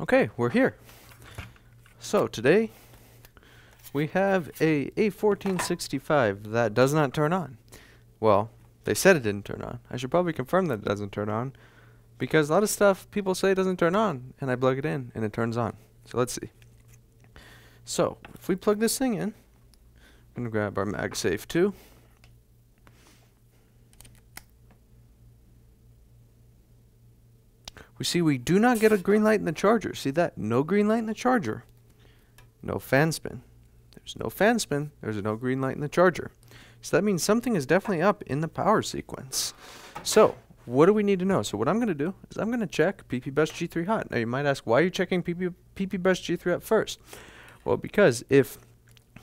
Okay, we're here. So today we have a A1465 that does not turn on. Well, they said it didn't turn on. I should probably confirm that it doesn't turn on, because a lot of stuff people say doesn't turn on, and I plug it in and it turns on. So let's see. So if we plug this thing in, I'm gonna grab our MagSafe 2. We see we do not get a green light in the charger. See that? No green light in the charger. No fan spin. There's no fan spin. There's no green light in the charger. So that means something is definitely up in the power sequence. So what do we need to know? So what I'm going to do is I'm going to check PP bus G3 hot. Now you might ask, why are you checking PP bus G3 hot first? Well, because if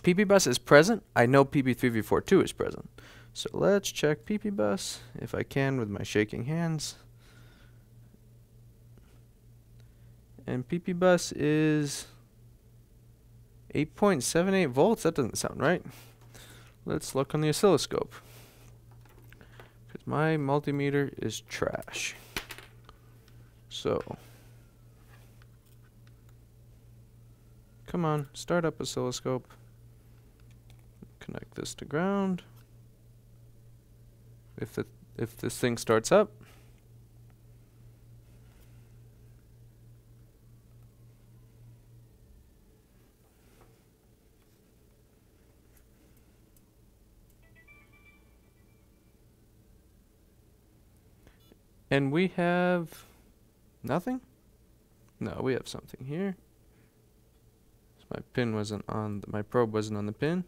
PP bus is present, I know PP3V42 is present. So let's check PP bus if I can with my shaking hands. And PP bus is 8.78 volts. That doesn't sound right. Let's look on the oscilloscope, because my multimeter is trash. So, come on, start up oscilloscope. Connect this to ground. If this thing starts up, and we have nothing? No, we have something here. So my pin wasn't on, my probe wasn't on the pin.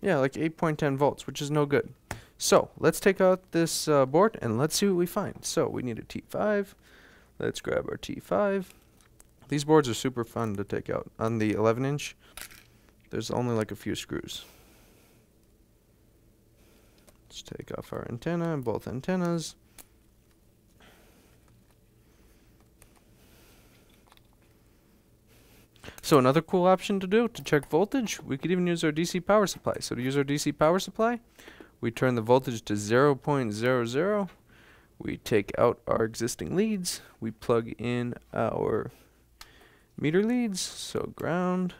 Yeah, like 8.10 volts, which is no good. So let's take out this board and let's see what we find. So we need a T5. Let's grab our T5. These boards are super fun to take out. On the 11-inch, there's only like a few screws. Let's take off our antenna, both antennas. So another cool option to do to check voltage, we could even use our DC power supply. So to use our DC power supply, we turn the voltage to 0.00. We take out our existing leads. We plug in our meter leads, so ground.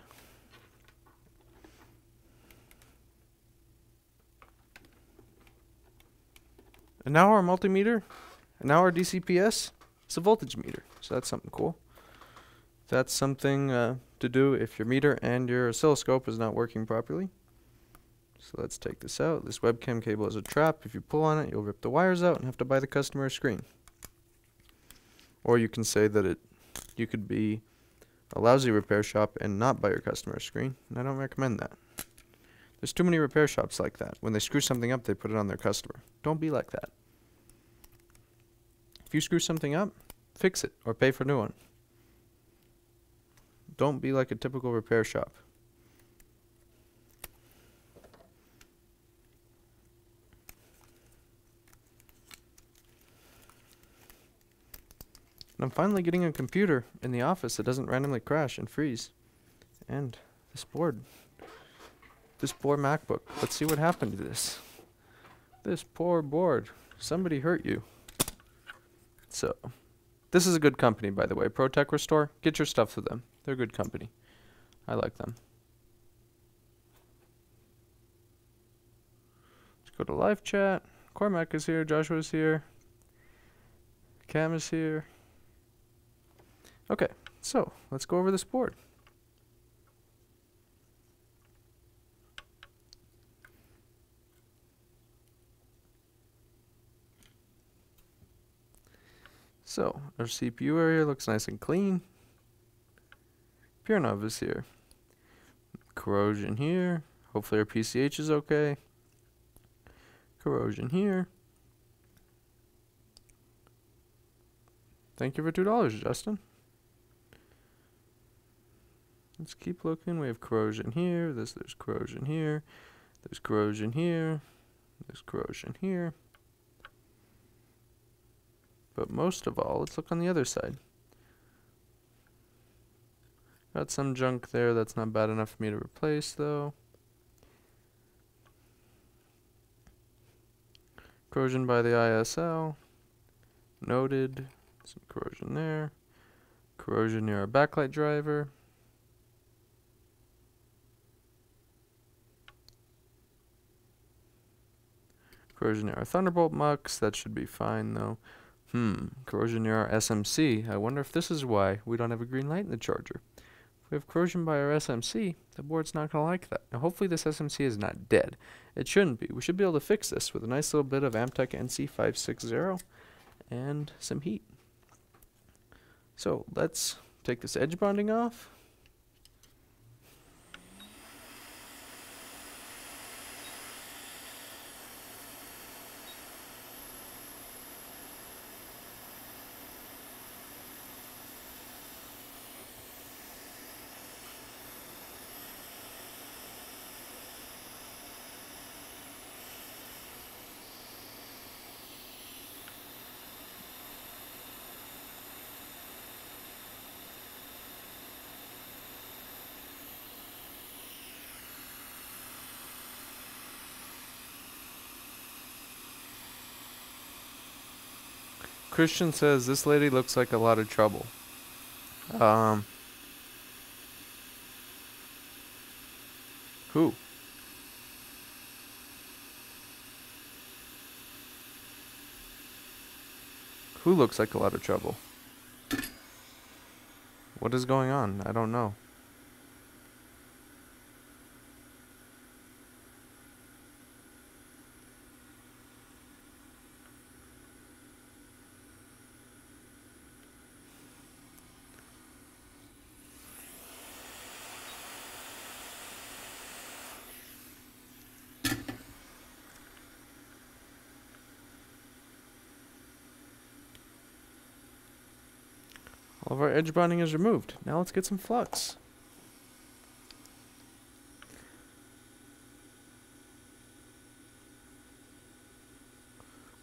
And now our multimeter, and now our DCPS, is a voltage meter. So that's something cool. That's something to do if your meter and your oscilloscope is not working properly. So let's take this out. This webcam cable is a trap. If you pull on it, you'll rip the wires out and have to buy the customer a screen. Or you can say that you could be a lousy repair shop and not buy your customer a screen, and I don't recommend that. There's too many repair shops like that. When they screw something up, they put it on their customer. Don't be like that. If you screw something up, fix it or pay for a new one. Don't be like a typical repair shop. And I'm finally getting a computer in the office that doesn't randomly crash and freeze. And this poor MacBook. Let's see what happened to this. This poor board. Somebody hurt you. So, this is a good company, by the way. ProTech Restore. Get your stuff to them. They're a good company. I like them. Let's go to live chat. Cormac is here. Joshua's here. Cam is here. Okay, so let's go over this board. So, our CPU area looks nice and clean. Pure Nova's here. Corrosion here. Hopefully our PCH is okay. Corrosion here. Thank you for $2, Justin. Let's keep looking. We have corrosion here. There's corrosion here. There's corrosion here. There's corrosion here. But most of all, let's look on the other side. Got some junk there that's not bad enough for me to replace, though. Corrosion by the ISL. Noted. Some corrosion there. Corrosion near our backlight driver. Corrosion near our Thunderbolt mux. That should be fine though. Corrosion near our SMC. I wonder if this is why we don't have a green light in the charger. If we have corrosion by our SMC, the board's not going to like that. Now hopefully this SMC is not dead. It shouldn't be. We should be able to fix this with a nice little bit of Amtech NC560 and some heat. So let's take this edge bonding off. Christian says this lady looks like a lot of trouble. Who? Who looks like a lot of trouble? What is going on? I don't know. All of our edge bonding is removed. Now let's get some flux.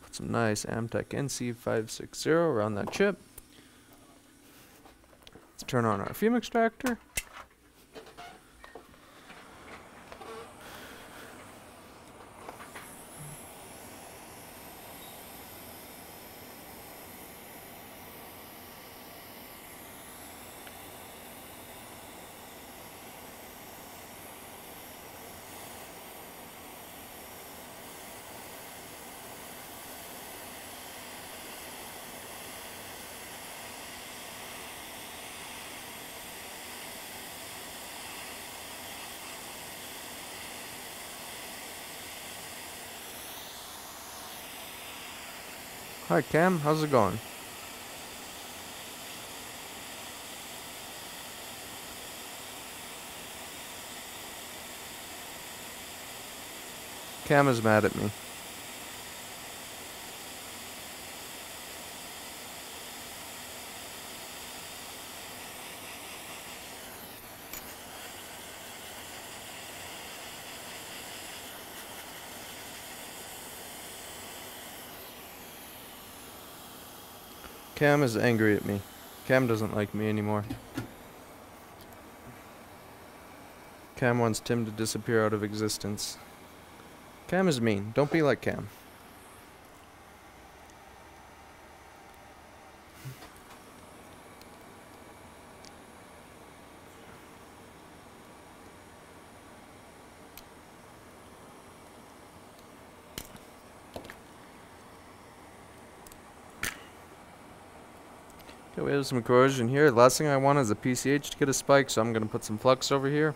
Put some nice Amtech NC560 around that chip. Let's turn on our fume extractor. Hi Cam, how's it going? Cam is mad at me. Cam is angry at me. Cam doesn't like me anymore. Cam wants Tim to disappear out of existence. Cam is mean. Don't be like Cam. Okay, we have some corrosion here. The last thing I want is a PCH to get a spike, so I'm going to put some flux over here.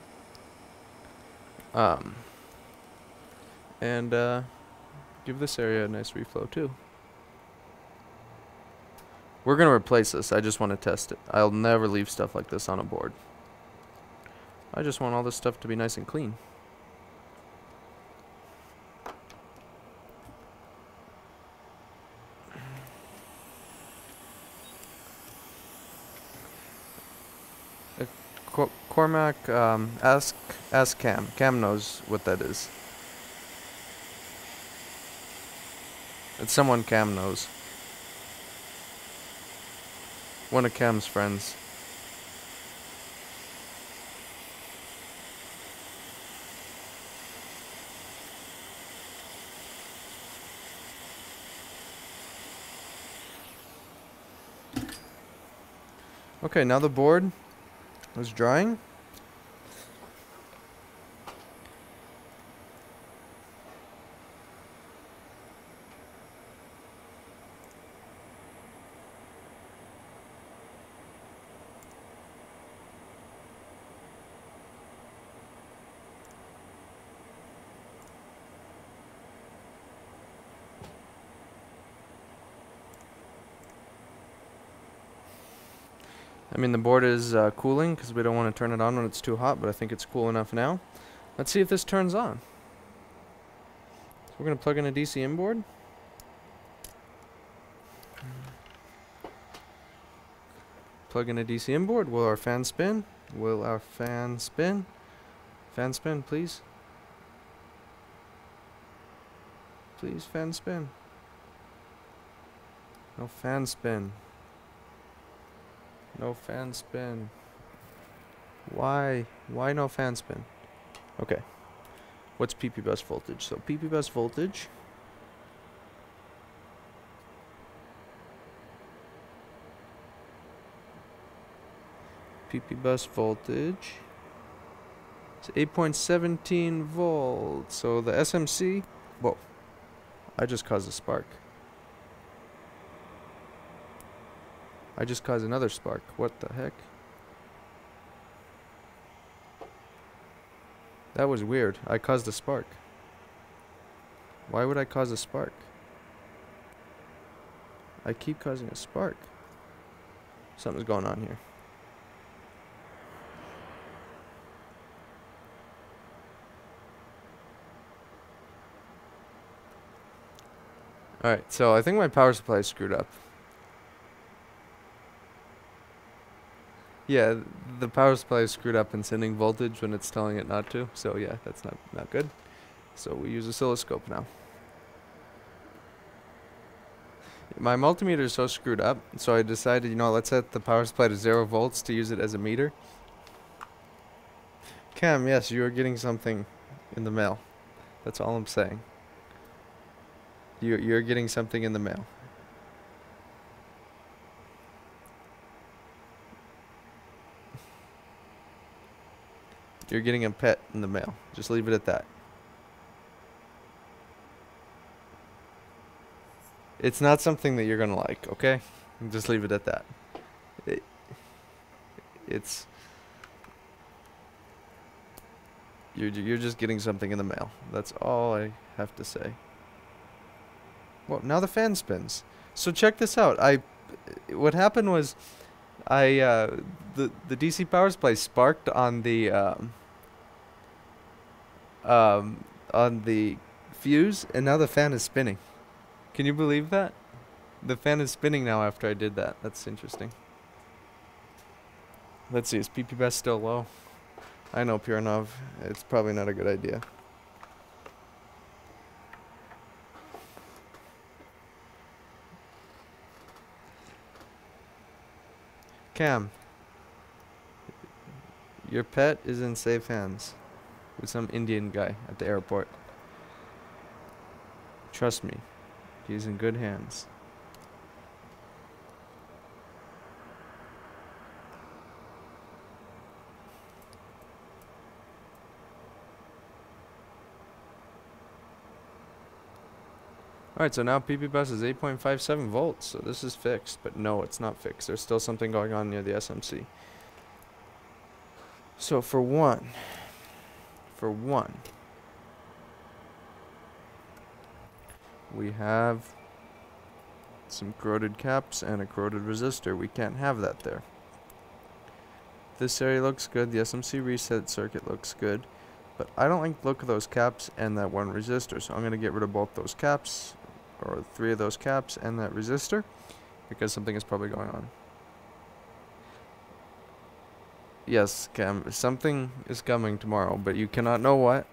And give this area a nice reflow too. We're going to replace this. I just want to test it. I'll never leave stuff like this on a board. I just want all this stuff to be nice and clean. Cormac, ask Cam. Cam knows what that is. It's someone Cam knows. One of Cam's friends. Okay, now the board is drying. I mean, the board is cooling because we don't want to turn it on when it's too hot, but I think it's cool enough now. Let's see if this turns on. So we're going to plug in a DC in board. Plug in a DC in board. Will our fan spin? Will our fan spin? Fan spin, please. Please, fan spin. No fan spin. No fan spin. Why? Why no fan spin? Okay. What's PP bus voltage? So PP bus voltage. PP bus voltage. It's 8.17 volts. So the SMC. Whoa. I just caused a spark. I just caused another spark. What the heck? That was weird. I caused a spark. Why would I cause a spark? I keep causing a spark. Something's going on here. Alright, so I think my power supply is screwed up. Yeah, the power supply is screwed up and sending voltage when it's telling it not to. So yeah, that's not good. So we use oscilloscope now. My multimeter is so screwed up, so I decided, you know, let's set the power supply to 0 volts to use it as a meter. Cam, yes, you are getting something in the mail. That's all I'm saying. You're getting something in the mail. You're getting a pet in the mail. Just leave it at that. It's not something that you're gonna like, okay? Just leave it at that. It's... You're just getting something in the mail. That's all I have to say. Well, now the fan spins. So check this out. What happened was, the DC power supply sparked on the fuse, and now the fan is spinning. Can you believe that? The fan is spinning now after I did that. That's interesting. Let's see, is PP best still low? I know, Piranov. It's probably not a good idea. Cam, your pet is in safe hands with some Indian guy at the airport. Trust me, he's in good hands. Alright, so now PP bus is 8.57 volts, so this is fixed, but no, it's not fixed. There's still something going on near the SMC. So for one, we have some corroded caps and a corroded resistor. We can't have that there. This area looks good. The SMC reset circuit looks good, but I don't like the look of those caps and that one resistor, so I'm going to get rid of both those caps, or 3 of those caps and that resistor, because something is probably going on. Yes, Cam, something is coming tomorrow, but you cannot know what,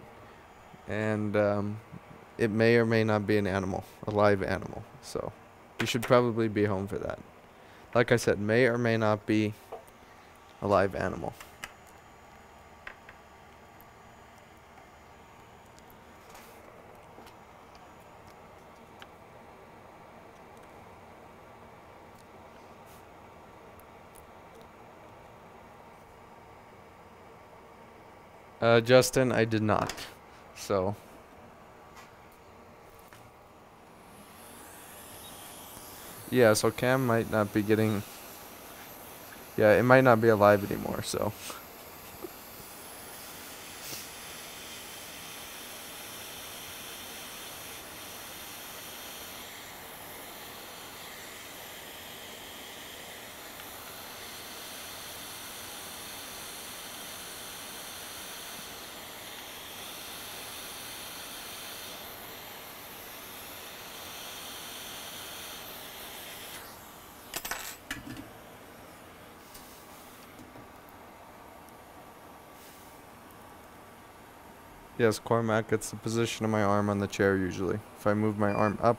and it may or may not be an animal, a live animal, so you should probably be home for that. Like I said, may or may not be a live animal. Justin, I did not. So. Yeah, so Cam might not be getting... Yeah, it might not be alive anymore, so... Yes, Cormac, it's the position of my arm on the chair usually. If I move my arm up,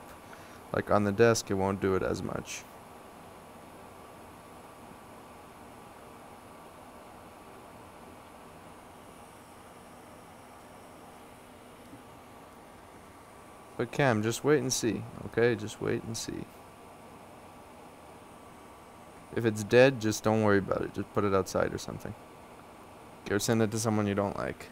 like on the desk, it won't do it as much. But Cam, just wait and see, okay? Just wait and see. If it's dead, just don't worry about it. Just put it outside or something. Or send it to someone you don't like.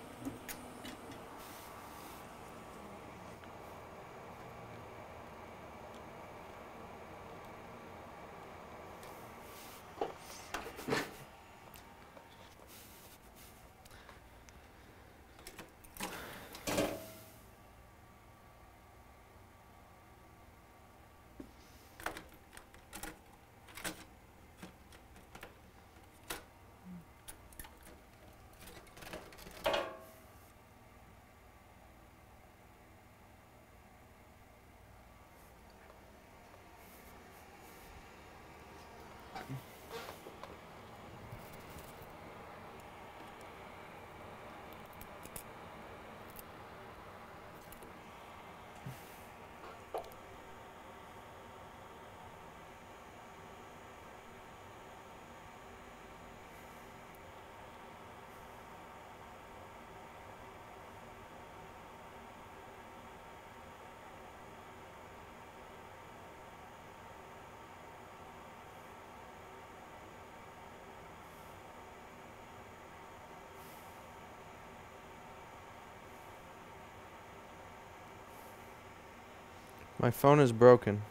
My phone is broken.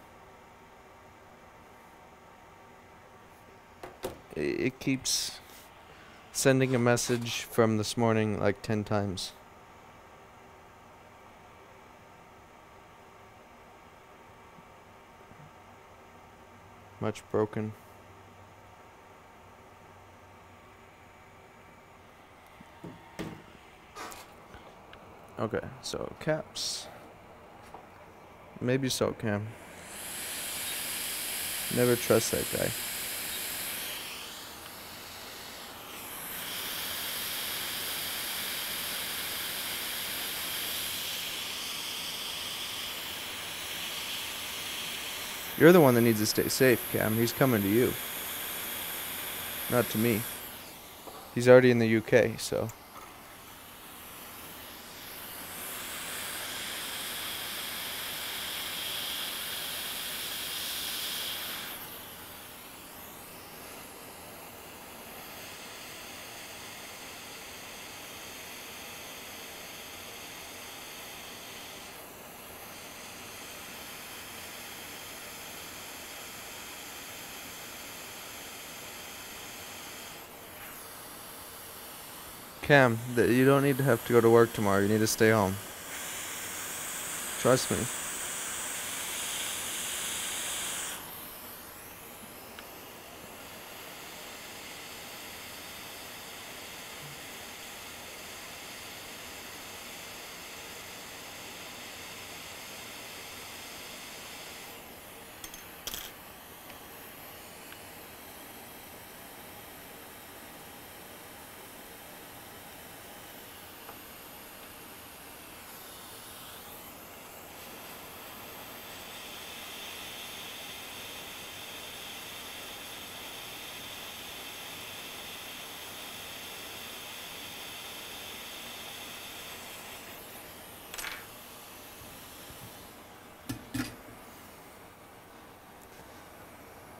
It keeps sending a message from this morning like 10 times. Much broken. Okay, so caps. Maybe so, Cam. Never trust that guy. You're the one that needs to stay safe, Cam. He's coming to you. Not to me. He's already in the UK, so... Cam, you don't need to have to go to work tomorrow. You need to stay home. Trust me.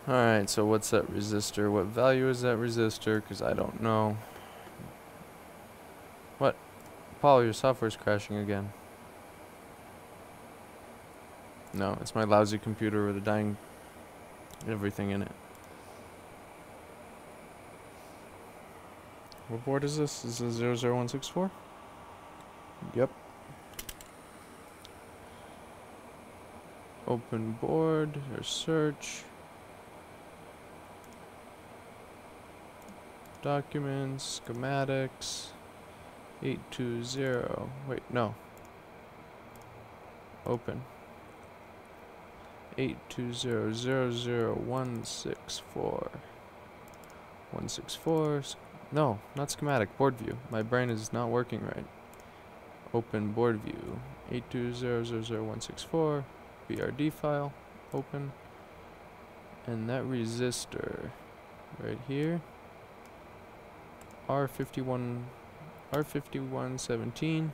Alright, so what's that resistor? What value is that resistor? Because I don't know. What? Paul, your software's crashing again. No, it's my lousy computer with a dying everything in it. What board is this? Is this 00164? Yep. Open board or search. Documents, schematics. 820. Wait, no. Open. 820000164. 164. No, not schematic. Board view. My brain is not working right. Open board view. 820000164. BRD file. Open. And that resistor right here. R5117.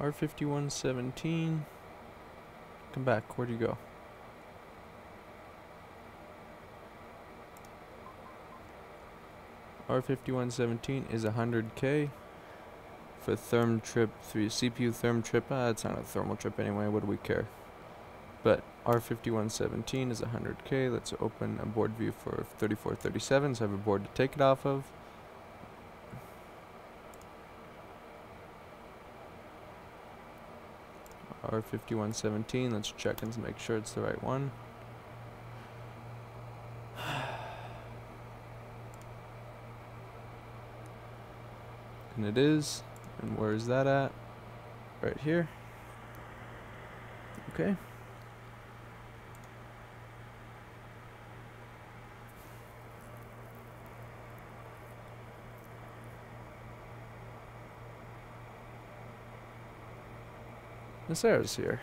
R5117. Come back. Where'd you go? R5117 is 100K for therm trip 3 CPU therm trip. It's not a thermal trip anyway. What do we care? But R5117 is 100K. Let's open a board view for 3437. So I have a board to take it off of. R5117. Let's check and make sure it's the right one. And it is. And where is that at? Right here. Okay. This error's here.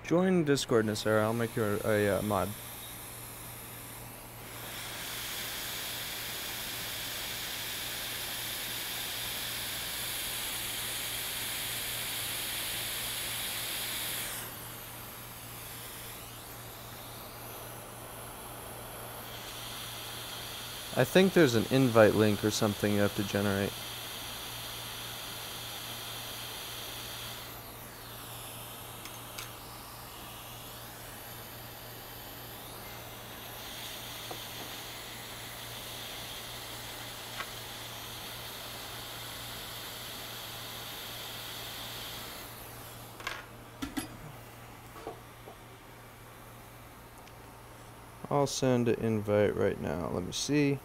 Join Discord, Nasara. I'll make you a mod. I think there's an invite link or something you have to generate. I'll send an invite right now. Let me see.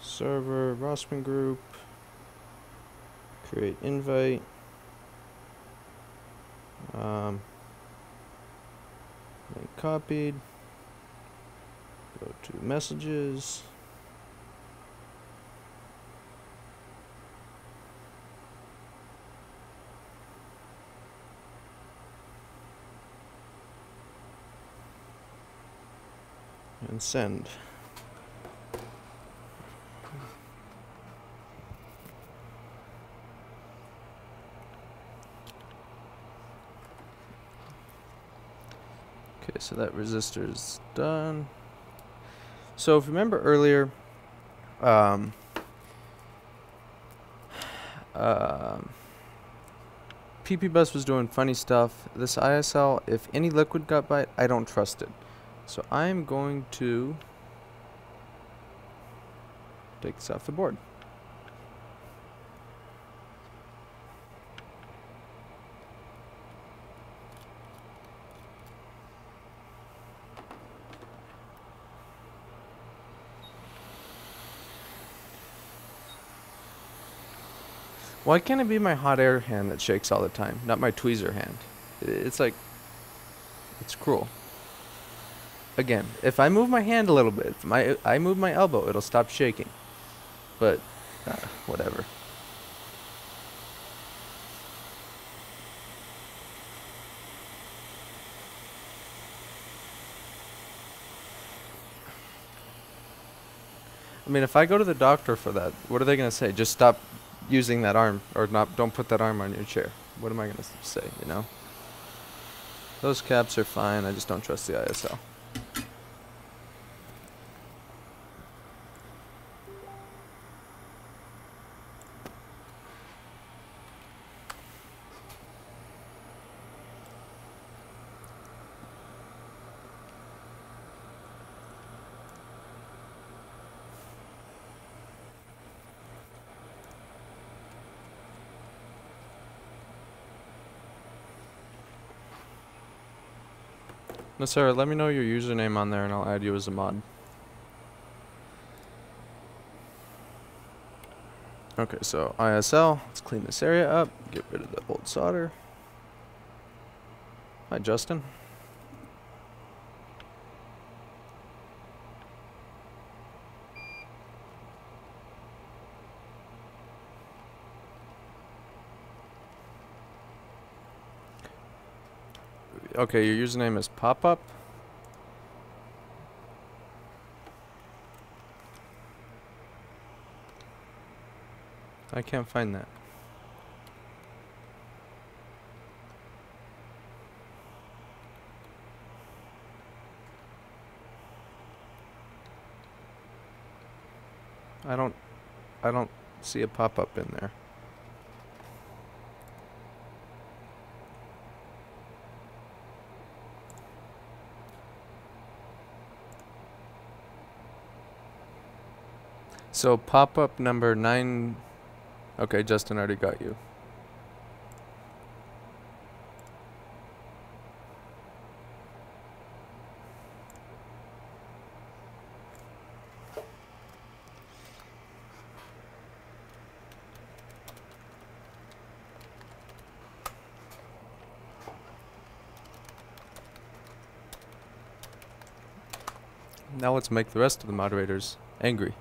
Server, Rossman group. Create invite. Link copied. Go to messages. And send. Okay, so that resistor is done. So if you remember earlier, PP bus was doing funny stuff. This ISL, if any liquid got by it, I don't trust it. So I'm going to take this off the board. Why can't it be my hot air hand that shakes all the time, not my tweezer hand? It's like, it's cruel. Again, if I move my hand a little bit, if I move my elbow, it'll stop shaking. But Whatever. I mean, if I go to the doctor for that, what are they gonna say? Just stop using that arm, or not? Don't put that arm on your chair. What am I gonna say? You know? Those caps are fine. I just don't trust the ISL. No, Sarah, let me know your username on there and I'll add you as a mod. Okay, so ISL, let's clean this area up, get rid of the old solder. Hi, Justin. Okay, your username is pop-up. I can't find that. I don't see a pop-up in there. So pop-up number 9. Okay, Justin already got you. Now let's make the rest of the moderators angry.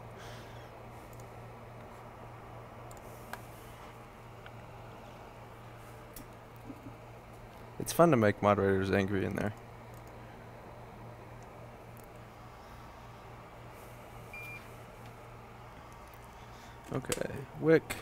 It's fun to make moderators angry in there. Okay, wick.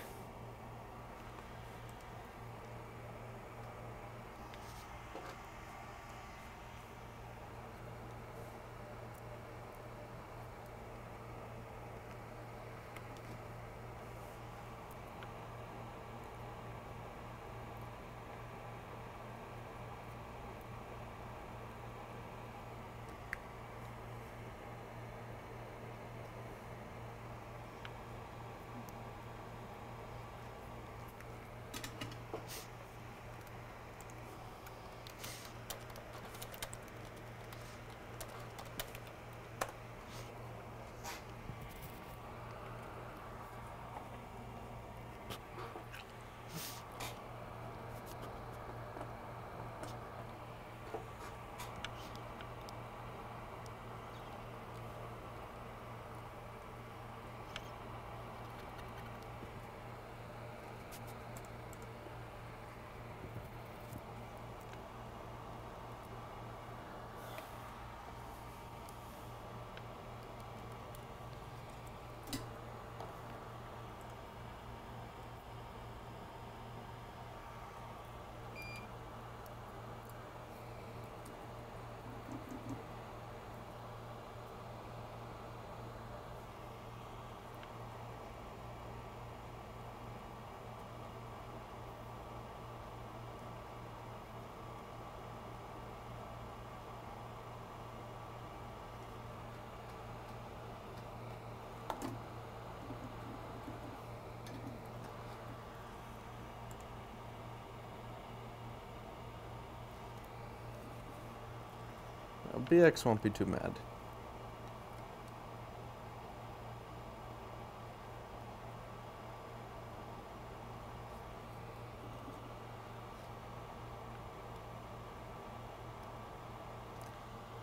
BX won't be too mad.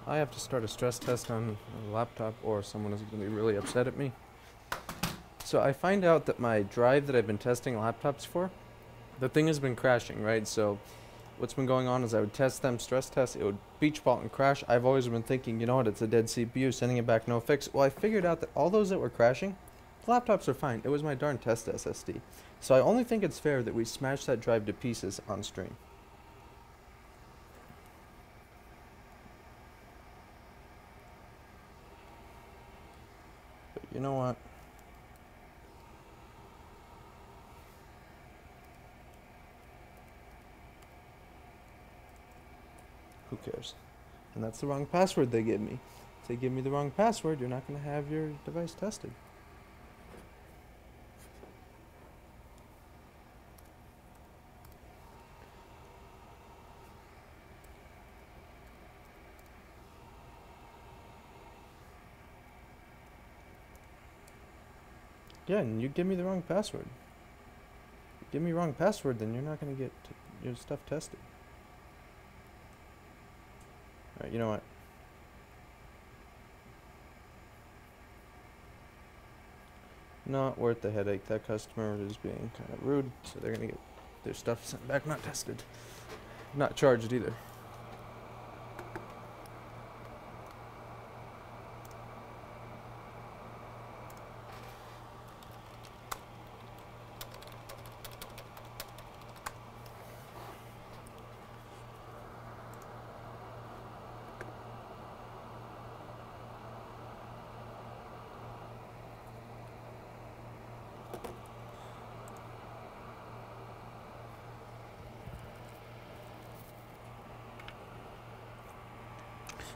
I have to start a stress test on a laptop or someone is going to be really upset at me. So I find out that my drive that I've been testing laptops for, the thing has been crashing, right? So what's been going on is I would test them, stress test, it would beach fault and crash. I've always been thinking, you know what, it's a dead CPU, sending it back, no fix. Well, I figured out that all those that were crashing, the laptops are fine. It was my darn test SSD. So I only think it's fair that we smash that drive to pieces on stream. But you know what? Who cares? And that's the wrong password they give me. If they give me the wrong password, you're not going to have your device tested. Yeah, and you give me the wrong password. You give me the wrong password, then you're not going to get your stuff tested. Alright, you know what? Not worth the headache. That customer is being kind of rude, so they're going to get their stuff sent back, not tested. Not charged either.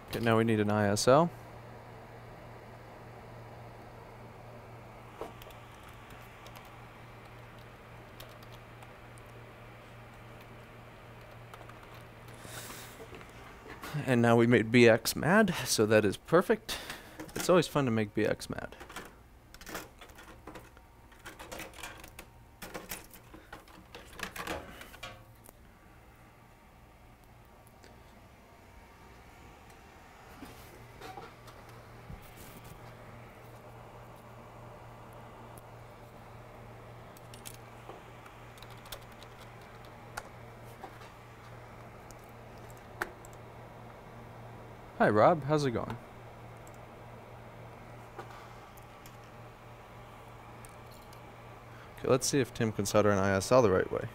Okay, now we need an ISL. And now we made BX mad, so that is perfect. It's always fun to make BX mad. Hi Rob, how's it going? Okay, let's see if Tim can solder an ISL the right way.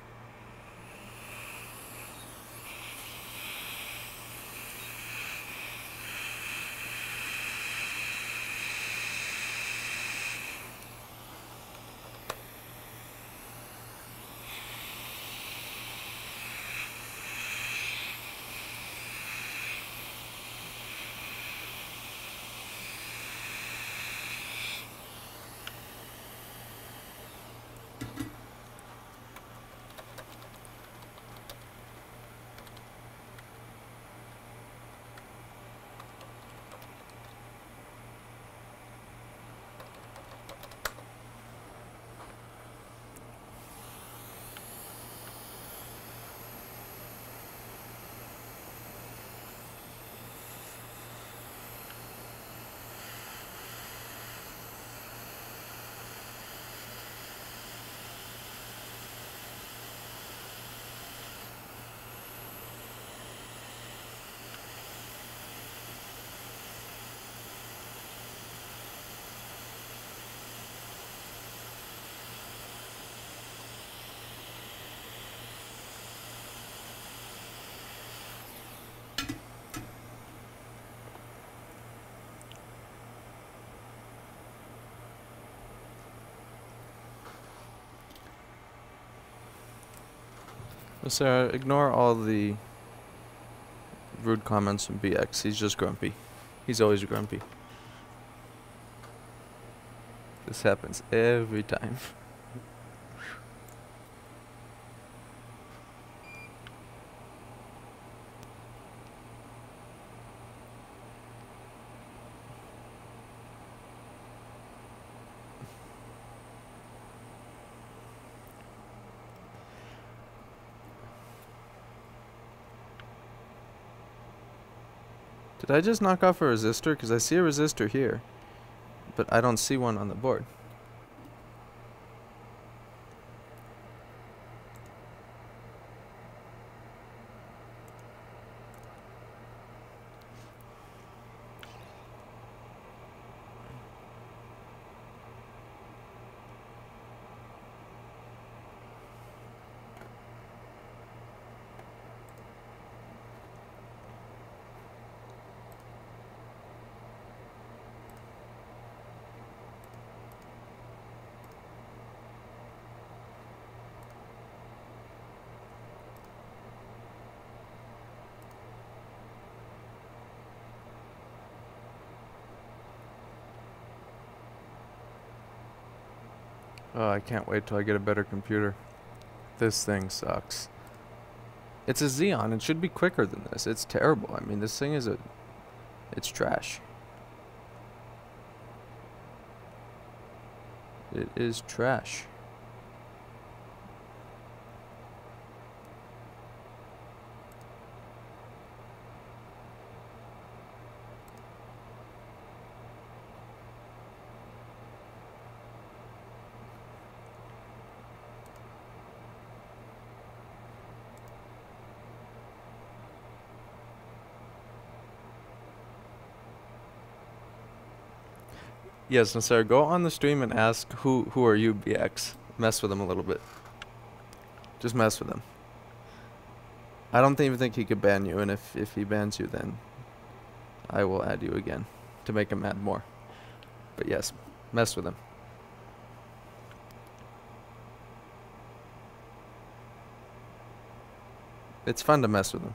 Sarah, ignore all the rude comments from BX. He's just grumpy. He's always grumpy. This happens every time. Did I just knock off a resistor? Because I see a resistor here, but I don't see one on the board. Oh, I can't wait till I get a better computer. This thing sucks. It's a Xeon. It should be quicker than this. It's terrible. I mean, this thing is it's trash. It is trash. Yes, Nasser, go on the stream and ask who are you, BX. Mess with him a little bit. Just mess with him. I don't even think he could ban you, and if he bans you, then I will add you again to make him mad more. But yes, mess with him. It's fun to mess with him.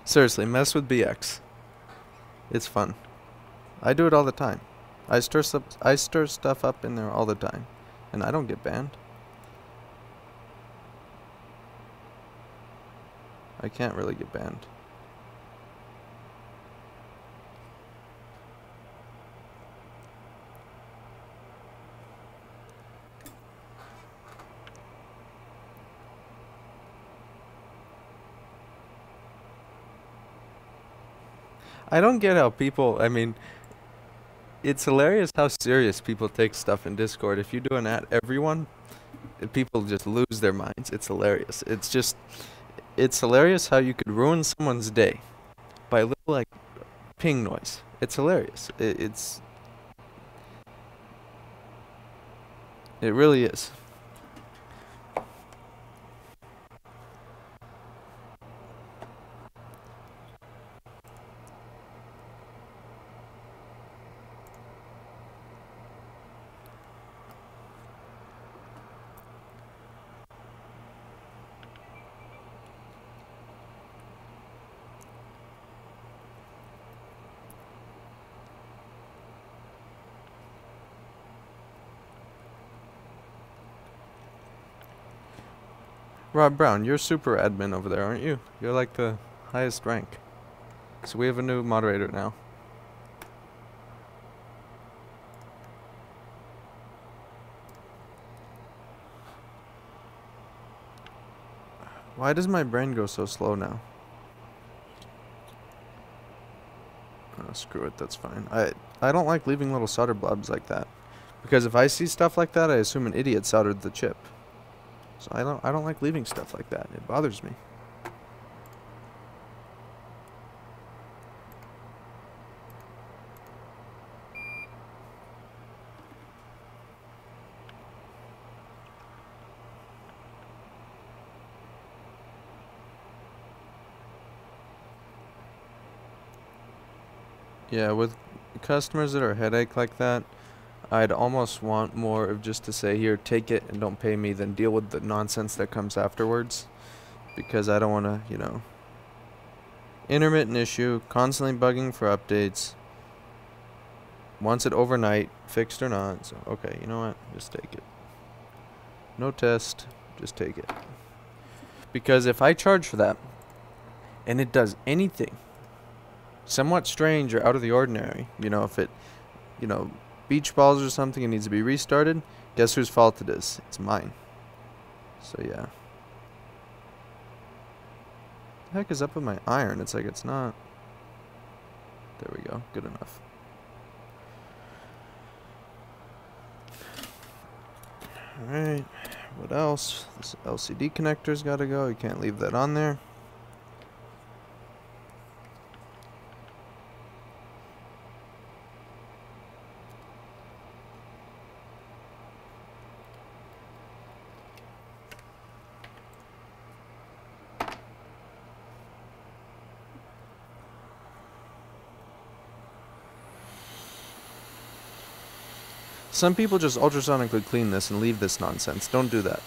Seriously, mess with BX. It's fun. I do it all the time. I stir stuff up in there all the time, and I don't get banned. I can't really get banned. I don't get how people, I mean, it's hilarious how serious people take stuff in Discord. If you do an at everyone, people just lose their minds. It's hilarious. It's hilarious how you could ruin someone's day by a little, like, ping noise. It's hilarious. It really is. Rob Brown, you're super admin over there, aren't you? You're like the highest rank. So we have a new moderator now. Why does my brain go so slow now? Oh, screw it, that's fine. I don't like leaving little solder blobs like that. Because if I see stuff like that, I assume an idiot soldered the chip. So I don't like leaving stuff like that. It bothers me. Yeah, with customers that are a headache like that, I'd almost want more of just to say, here, take it and don't pay me, than deal with the nonsense that comes afterwards. Because I don't want to, you know, intermittent issue, constantly bugging for updates, wants it overnight, fixed or not. So, okay, you know what? Just take it. No test, just take it. Because if I charge for that, and it does anything somewhat strange or out of the ordinary, you know, if it, you know, beach balls or something and needs to be restarted, guess whose fault it is? It's mine. So yeah. The heck is up with my iron? It's like it's not. There we go. Good enough. Alright, what else? This LCD connector's gotta go. You can't leave that on there. Some people just ultrasonically clean this and leave this nonsense. Don't do that.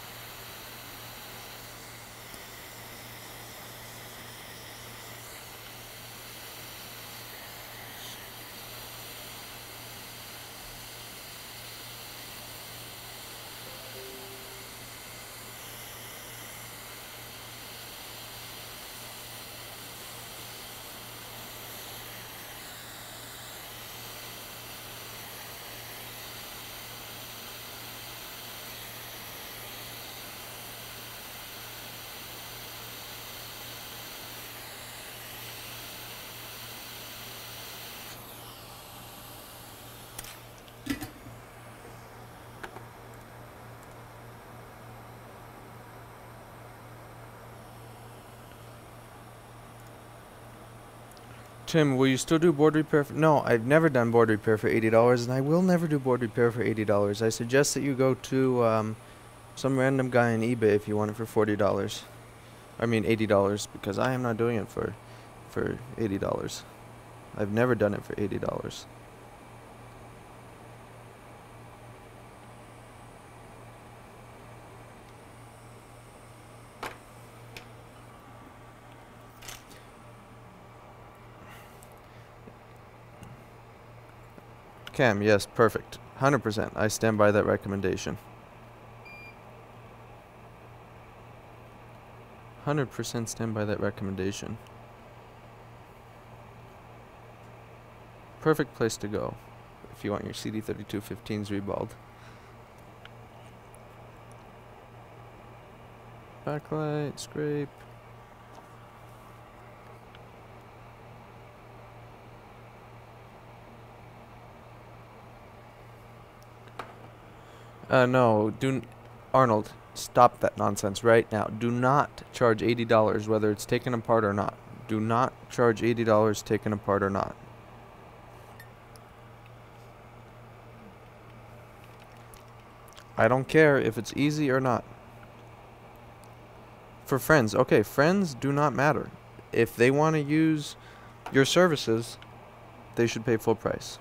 Tim, will you still do board repair? No, I've never done board repair for $80, and I will never do board repair for $80. I suggest that you go to some random guy on eBay if you want it for $40. I mean $80, because I am not doing it for $80. I've never done it for $80. Cam, yes, perfect. 100%. I stand by that recommendation. 100% stand by that recommendation. Perfect place to go if you want your CD3215s reballed. Backlight, scrape. No, Arnold, stop that nonsense right now. Do not charge $80 whether it's taken apart or not. Do not charge $80 taken apart or not. I don't care if it's easy or not. For friends, okay, friends do not matter. If they want to use your services, they should pay full price.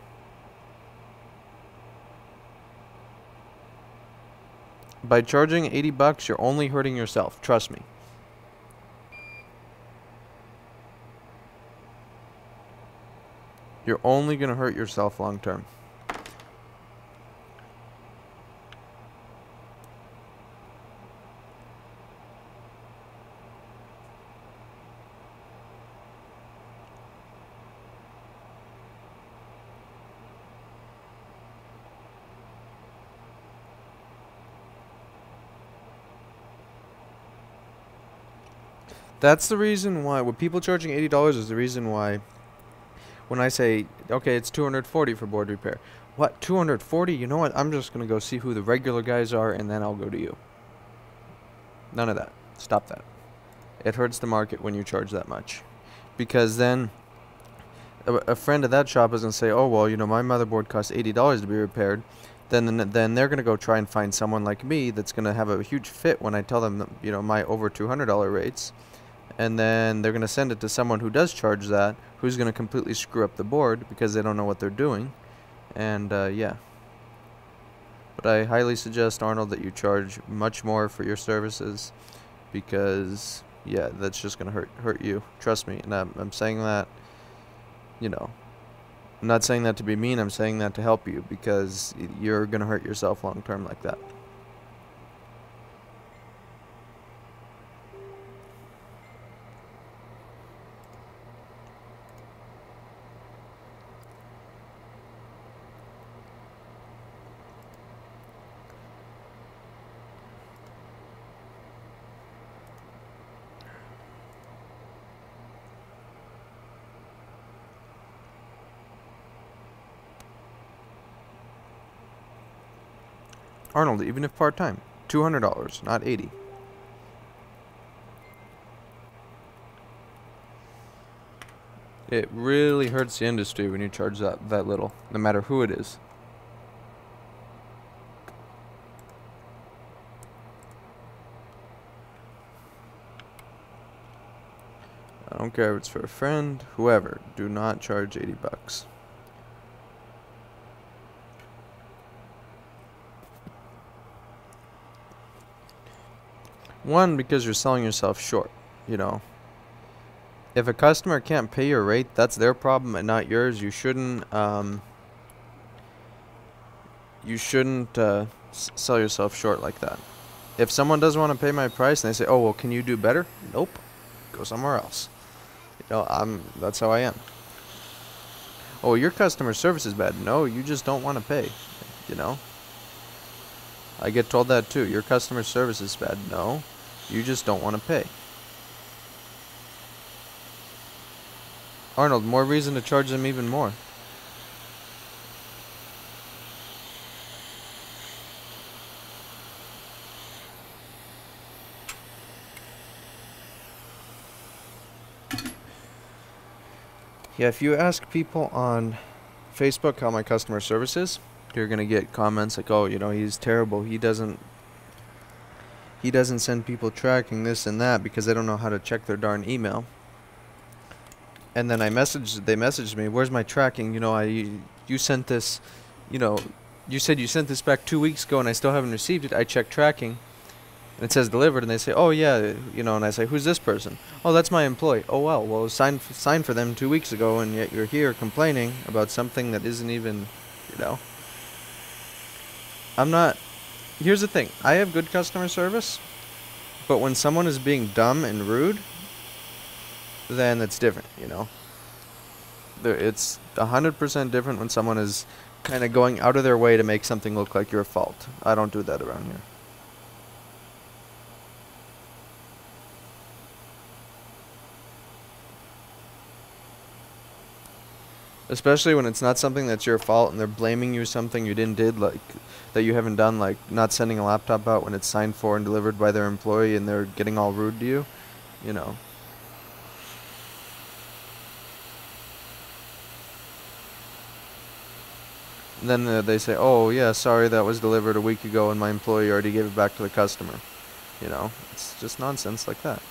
By charging $80, you're only hurting yourself. Trust me. You're only going to hurt yourself long term. That's the reason why, with people charging $80 is the reason why when I say, okay, it's $240 for board repair. What, $240? You know what, I'm just going to go see who the regular guys are and then I'll go to you. None of that. Stop that. It hurts the market when you charge that much. Because then a friend of that shop is going to say, oh, well, you know, my motherboard costs $80 to be repaired. Then they're going to go try and find someone like me that's going to have a huge fit when I tell them, that, you know, my over $200 rates. And then they're going to send it to someone who does charge that, who's going to completely screw up the board because they don't know what they're doing. And, yeah. But I highly suggest, Arnold, that you charge much more for your services because, yeah, that's just going to hurt you. Trust me. And I'm saying that, you know, I'm not saying that to be mean. I'm saying that to help you because you're going to hurt yourself long term like that. Arnold, even if part-time, $200, not 80. It really hurts the industry when you charge that little, no matter who it is. I don't care if it's for a friend, whoever, do not charge 80 bucks. One, because you're selling yourself short, you know. If a customer can't pay your rate, that's their problem and not yours. You shouldn't sell yourself short like that. If someone doesn't want to pay my price and they say, "Oh, well, can you do better?" Nope. Go somewhere else. You know, that's how I am. Oh, your customer service is bad. No, you just don't want to pay, you know. I get told that too. Your customer service is bad. No, you just don't want to pay. Arnold, more reason to charge them even more. Yeah, if you ask people on Facebook how my customer service is, you're gonna get comments like, "Oh, you know, he's terrible. He doesn't send people tracking this and that because they don't know how to check their darn email." And then they messaged me, "Where's my tracking? You know, you sent this, you know, you said you sent this back 2 weeks ago and I still haven't received it. I checked tracking and it says delivered," and they say, "Oh yeah, you know," and I say, "Who's this person?" "Oh, that's my employee." "Oh well, it was signed for them 2 weeks ago and yet you're here complaining about something that isn't even, you know." Here's the thing, I have good customer service, but when someone is being dumb and rude, then it's different, you know. It's 100% different when someone is kind of going out of their way to make something look like your fault. I don't do that around here. Especially when it's not something that's your fault and they're blaming you something you did, like that you haven't done, like not sending a laptop out when it's signed for and delivered by their employee and they're getting all rude to you, you know. And then they say, "Oh yeah, sorry, that was delivered a week ago and my employee already gave it back to the customer." You know, it's just nonsense like that.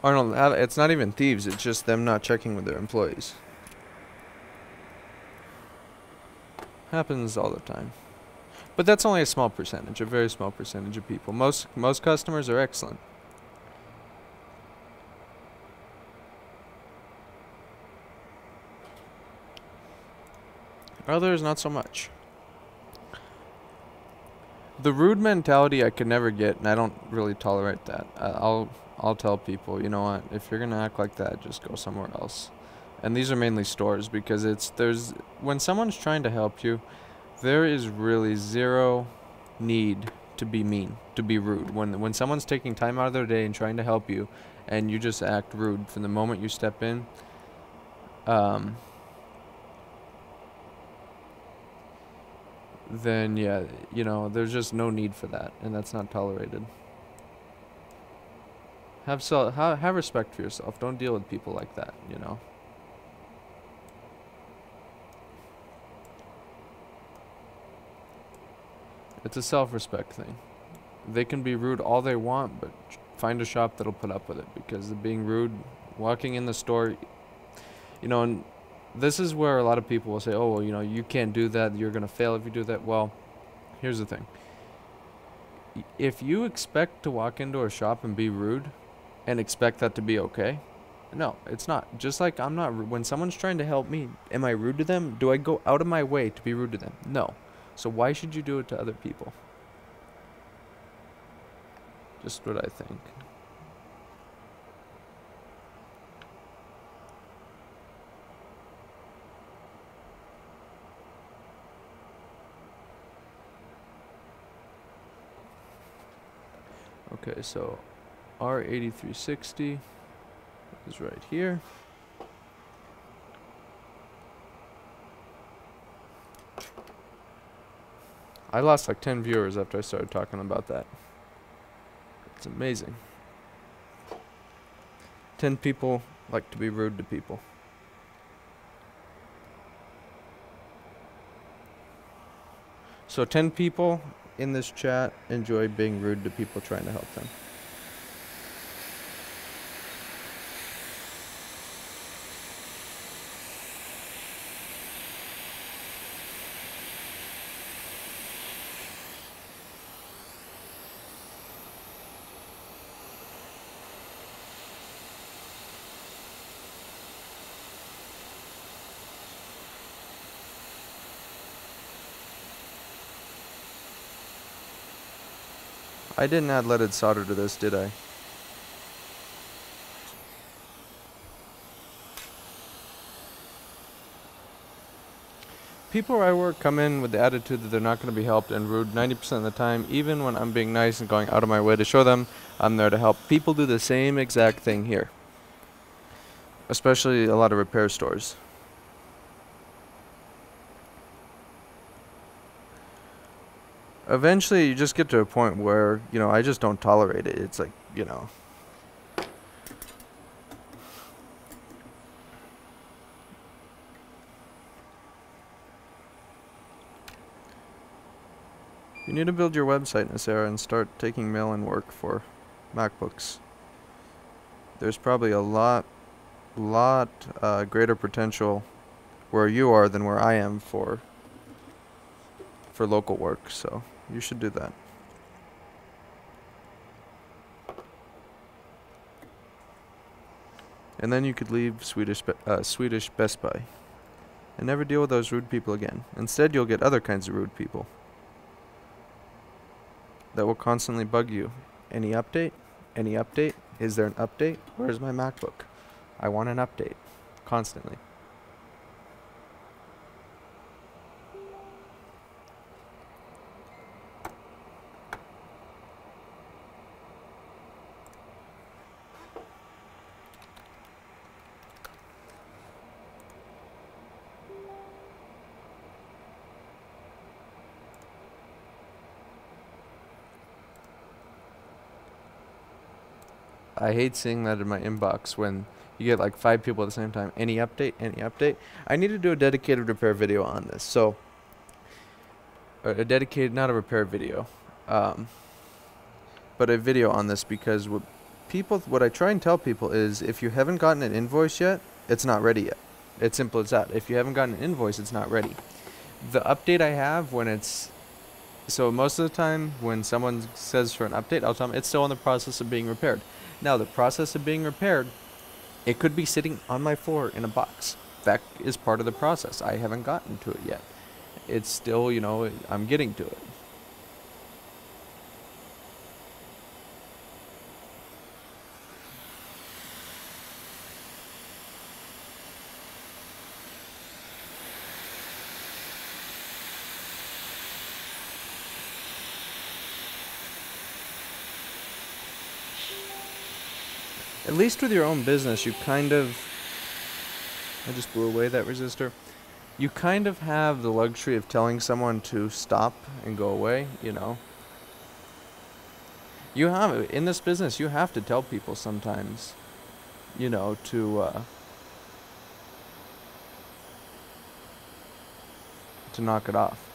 Arnold, it's not even thieves, it's just them not checking with their employees. Happens all the time. But that's only a small percentage, a very small percentage of people. Most customers are excellent. Others, not so much. The rude mentality I could never get, and I don't really tolerate that. I'll tell people, you know what, if you're gonna act like that, just go somewhere else. And these are mainly stores because when someone's trying to help you, there is really zero need to be mean, to be rude. When someone's taking time out of their day and trying to help you, and you just act rude from the moment you step in, then yeah, you know, there's just no need for that, and that's not tolerated. Have respect for yourself. Don't deal with people like that, you know. It's a self-respect thing. They can be rude all they want, but find a shop that'll put up with it, because being rude, walking in the store, you know, and this is where a lot of people will say, "Oh, well, you know, you can't do that. You're going to fail if you do that." Well, here's the thing. If you expect to walk into a shop and be rude and expect that to be okay, No, it's not. Just like I'm not when someone's trying to help me, am I rude to them? Do I go out of my way to be rude to them? No. So why should you do it to other people? Just what I think. Okay, so R8360 is right here. I lost like 10 viewers after I started talking about that. It's amazing. 10 people like to be rude to people. So 10 people in this chat enjoy being rude to people trying to help them. I didn't add leaded solder to this, did I? People where I work come in with the attitude that they're not going to be helped and rude 90% of the time, even when I'm being nice and going out of my way to show them I'm there to help. People do the same exact thing here. Especially a lot of repair stores. Eventually you just get to a point where, you know, I just don't tolerate it. It's like, you know. You need to build your website in this era and start taking mail-in work for MacBooks. There's probably a lot greater potential where you are than where I am for local work, so you should do that. And then you could leave Swedish Best Buy and never deal with those rude people again. Instead, you'll get other kinds of rude people that will constantly bug you. Any update? Any update? Is there an update? Where's my MacBook? I want an update. Constantly. I hate seeing that in my inbox when you get like 5 people at the same time. Any update? Any update? I need to do a dedicated repair video on this. So, a dedicated, not a repair video, but a video on this, because what I try and tell people is, if you haven't gotten an invoice yet, it's not ready yet. It's simple as that. If you haven't gotten an invoice, it's not ready. The update I have when it's, so most of the time when someone says for an update, I'll tell them it's still in the process of being repaired. Now, the process of being repaired, it could be sitting on my floor in a box. That is part of the process. I haven't gotten to it yet. It's still, you know, I'm getting to it. At least with your own business, you kind of... I just blew away that resistor. You kind of have the luxury of telling someone to stop and go away, you know. You have, in this business, you have to tell people sometimes, you know, to knock it off.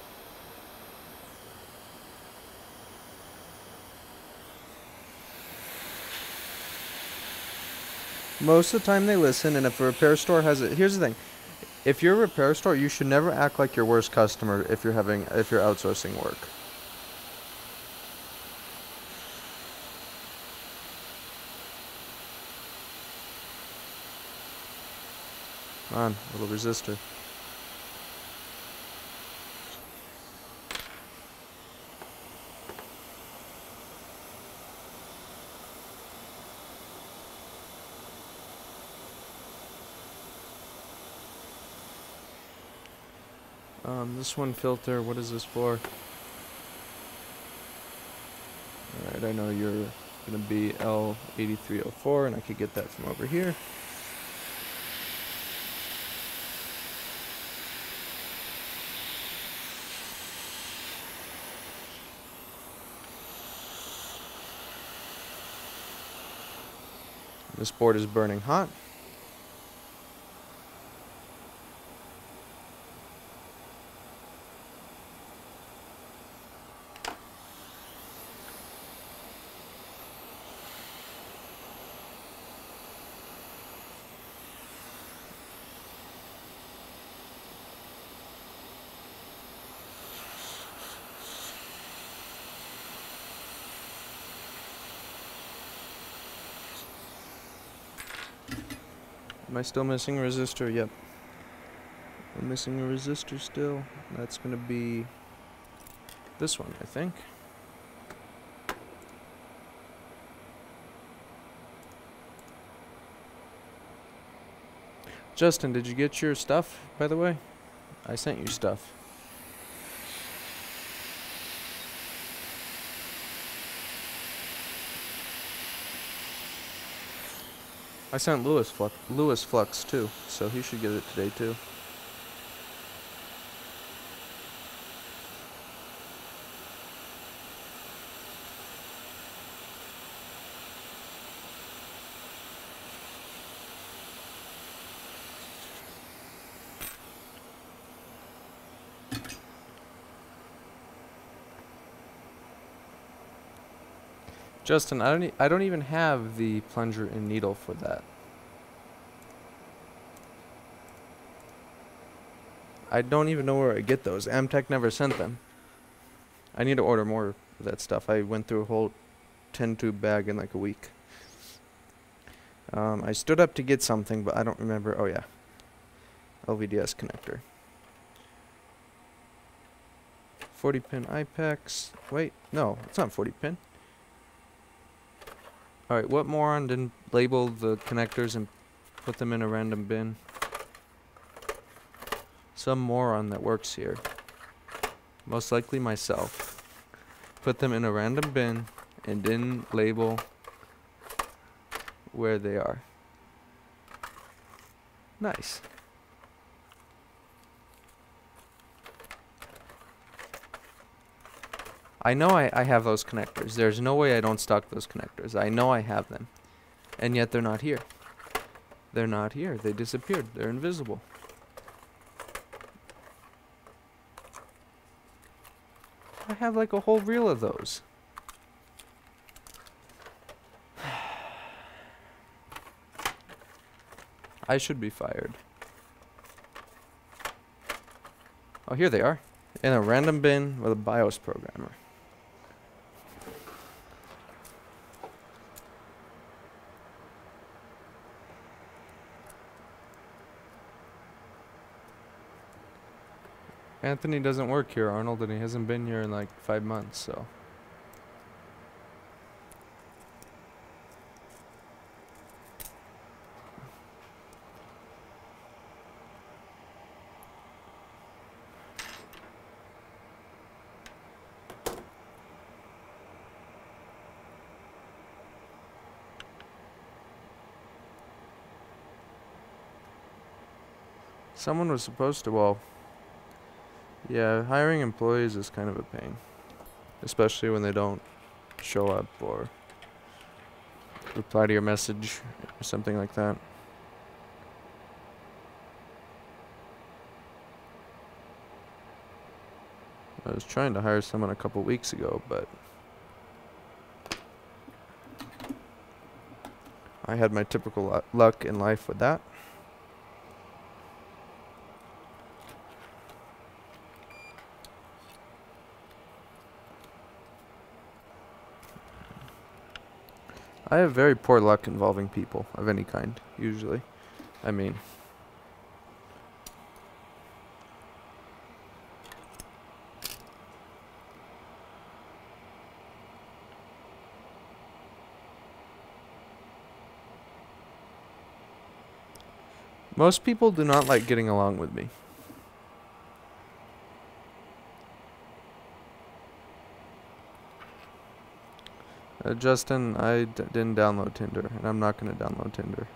Most of the time they listen, and if a repair store has it, here's the thing. If you're a repair store, you should never act like your worst customer if you're outsourcing work. on, little resistor. This one filter, what is this for? Alright, I know you're gonna be L8304 and I could get that from over here. This board is burning hot. Am I still missing a resistor? Yep. I'm missing a resistor still. That's gonna be this one, I think. Justin, did you get your stuff, by the way? I sent you stuff. I sent Lewis Flux too, so he should get it today too. Justin, I don't even have the plunger and needle for that. I don't even know where I get those. Amtech never sent them. I need to order more of that stuff. I went through a whole 10-tube bag in like a week. I stood up to get something, but I don't remember. Oh yeah, LVDS connector. 40-pin IPEX. Wait, no, it's not 40-pin. Alright, what moron didn't label the connectors and put them in a random bin? Some moron that works here. Most likely myself. Put them in a random bin and didn't label where they are. Nice. I know I have those connectors. There's no way I don't stock those connectors. I know I have them. And yet they're not here. They're not here. They disappeared. They're invisible. I have like a whole reel of those. I should be fired. Oh, here they are. In a random bin with a BIOS programmer. Anthony doesn't work here, Arnold, and he hasn't been here in like 5 months, so. Someone was supposed to, well, yeah, hiring employees is kind of a pain. Especially when they don't show up or reply to your message or something like that. I was trying to hire someone a couple weeks ago, but I had my typical luck in life with that. I have very poor luck involving people of any kind, usually. I mean, Most people do not like getting along with me. Justin, I didn't download Tinder, and I'm not going to download Tinder.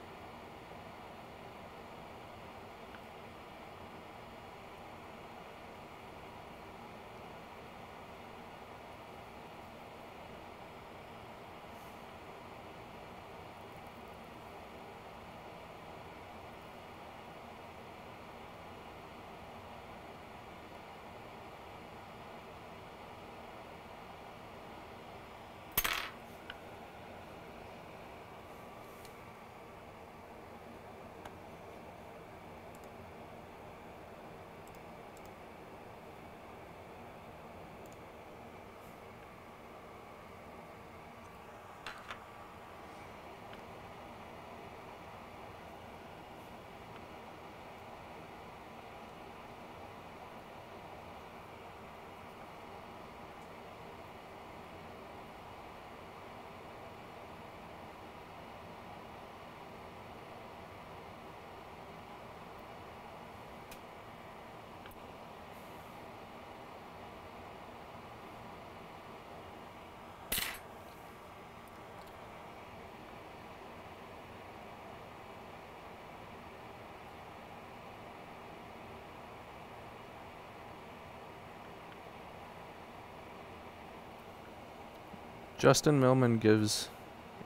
Justin Millman gives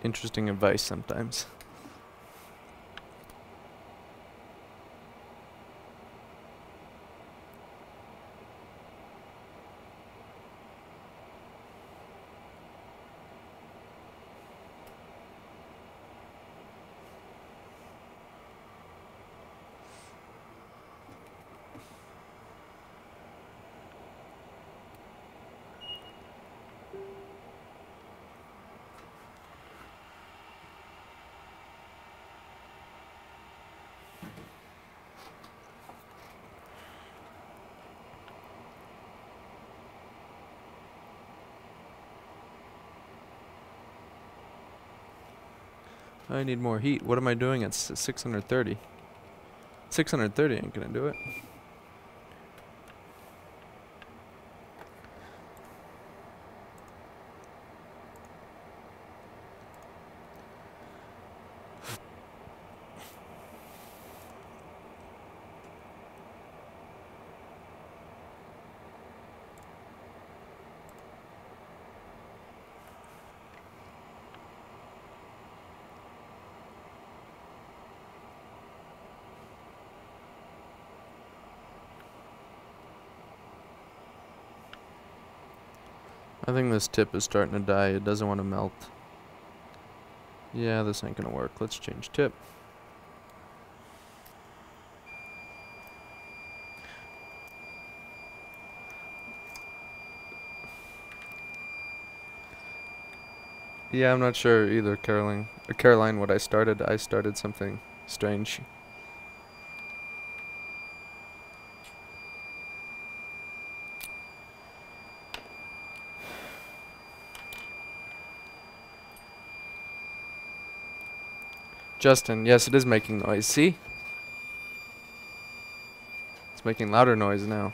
interesting advice sometimes. I need more heat. What am I doing at 630? 630 ain't gonna do it. I think this tip is starting to die. It doesn't want to melt. Yeah, this ain't gonna work. Let's change tip. Yeah, I'm not sure either, Caroline. Caroline, what I started something strange. Justin, yes, it is making noise. See? It's making louder noise now.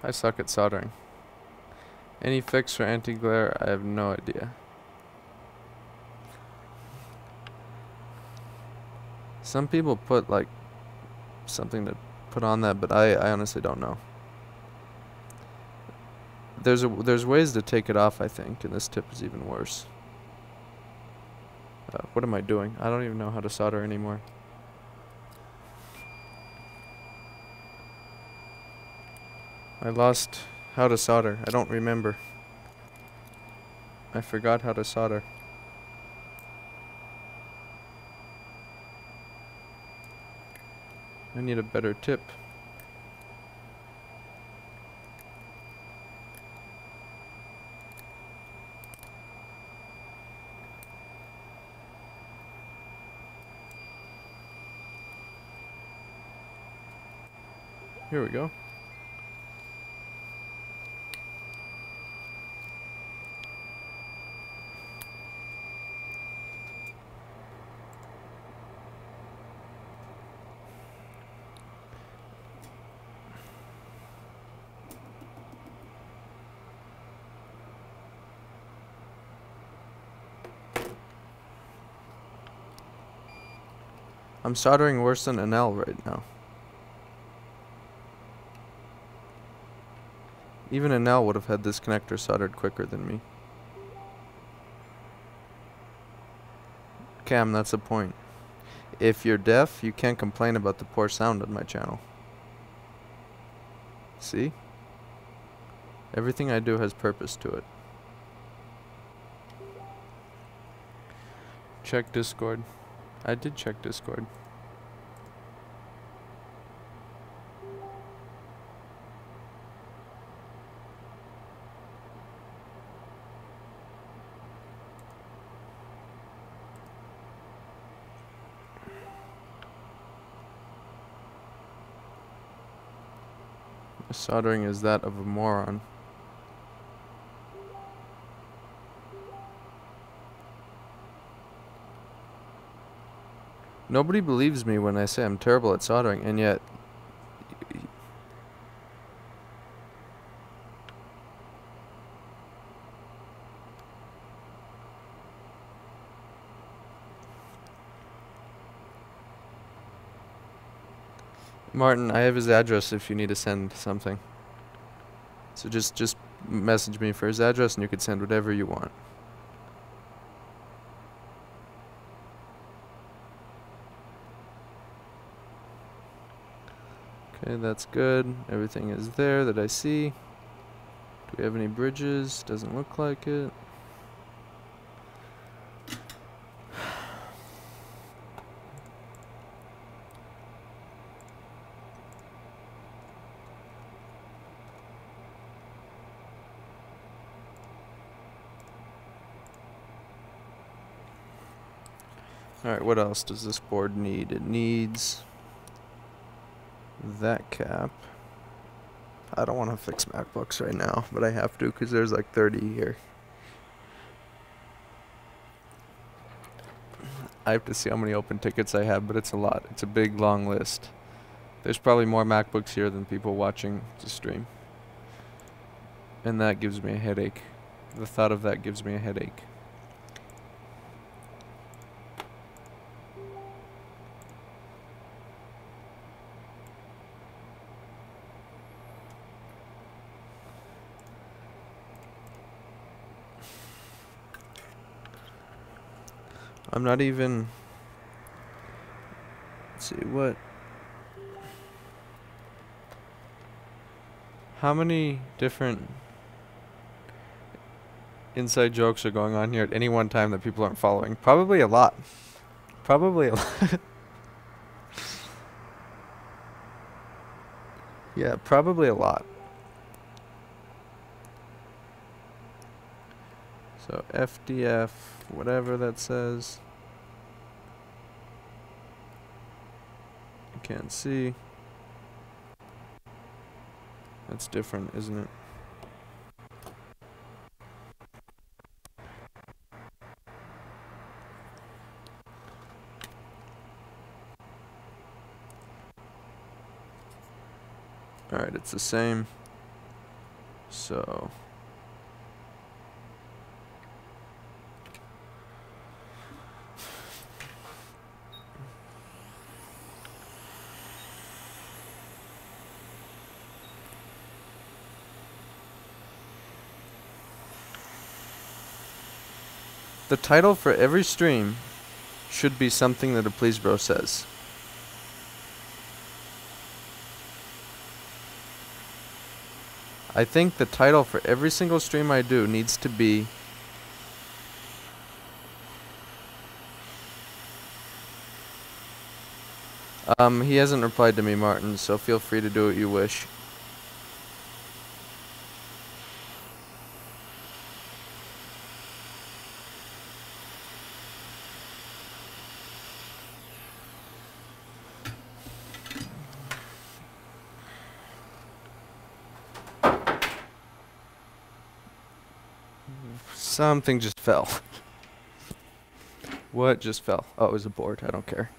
I suck at soldering. Any fix for anti-glare? I have no idea. Some people put like something to put on that, but I honestly don't know. There's ways to take it off, I think, and this tip is even worse. What am I doing? I don't even know how to solder anymore. I lost how to solder. I don't remember. I forgot how to solder. I need a better tip. Here we go. I'm soldering worse than an L right now. Even an L would have had this connector soldered quicker than me. Cam, that's the point. If you're deaf, you can't complain about the poor sound on my channel. See? Everything I do has purpose to it. Check Discord. I did check Discord. Soldering is that of a moron. Nobody believes me when I say I'm terrible at soldering, and yet Martin, I have his address if you need to send something. So just message me for his address and you can send whatever you want. Okay, that's good. Everything is there that I see. Do we have any bridges? Doesn't look like it. Alright, what else does this board need? It needs that cap. I don't want to fix MacBooks right now, but I have to because there's like 30 here. I have to see how many open tickets I have, but it's a lot. It's a big, long list. There's probably more MacBooks here than people watching the stream. And that gives me a headache. The thought of that gives me a headache. I'm not even, let's see, how many different inside jokes are going on here at any one time that people aren't following? Probably a lot. Probably a lot. Yeah, probably a lot. So FDF, whatever that says. I can't see. That's different, isn't it? Alright, it's the same. So the title for every stream should be something that a Please Bro says. I think the title for every single stream I do needs to be he hasn't replied to me, Martin, so feel free to do what you wish. Something just fell. What just fell? Oh, it was a board. I don't care.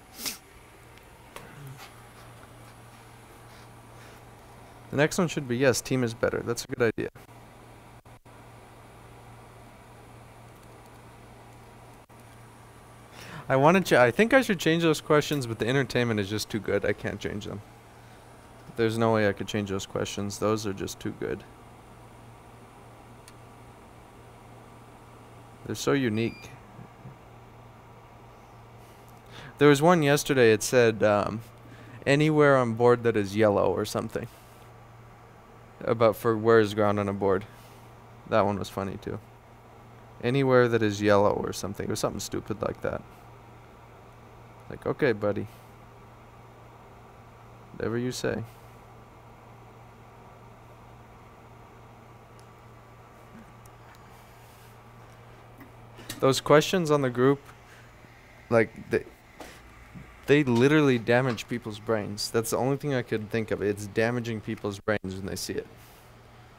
The next one should be, yes, team is better. That's a good idea. I think I should change those questions, but the entertainment is just too good. I can't change them. There's no way I could change those questions. Those are just too good. They're so unique. There was one yesterday, it said, anywhere on board that is yellow or something. About for where is ground on a board. That one was funny too. Anywhere that is yellow or something. Or something stupid like that. Like, okay, buddy. Whatever you say. Those questions on the group, like, they literally damage people's brains. That's the only thing I could think of. It's damaging people's brains when they see it.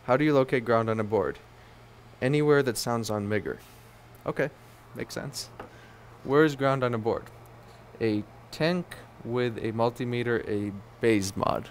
How do you locate ground on a board? Anywhere that sounds on Migger. Okay, makes sense. Where is ground on a board? A tenk with a multimeter, a baze mod.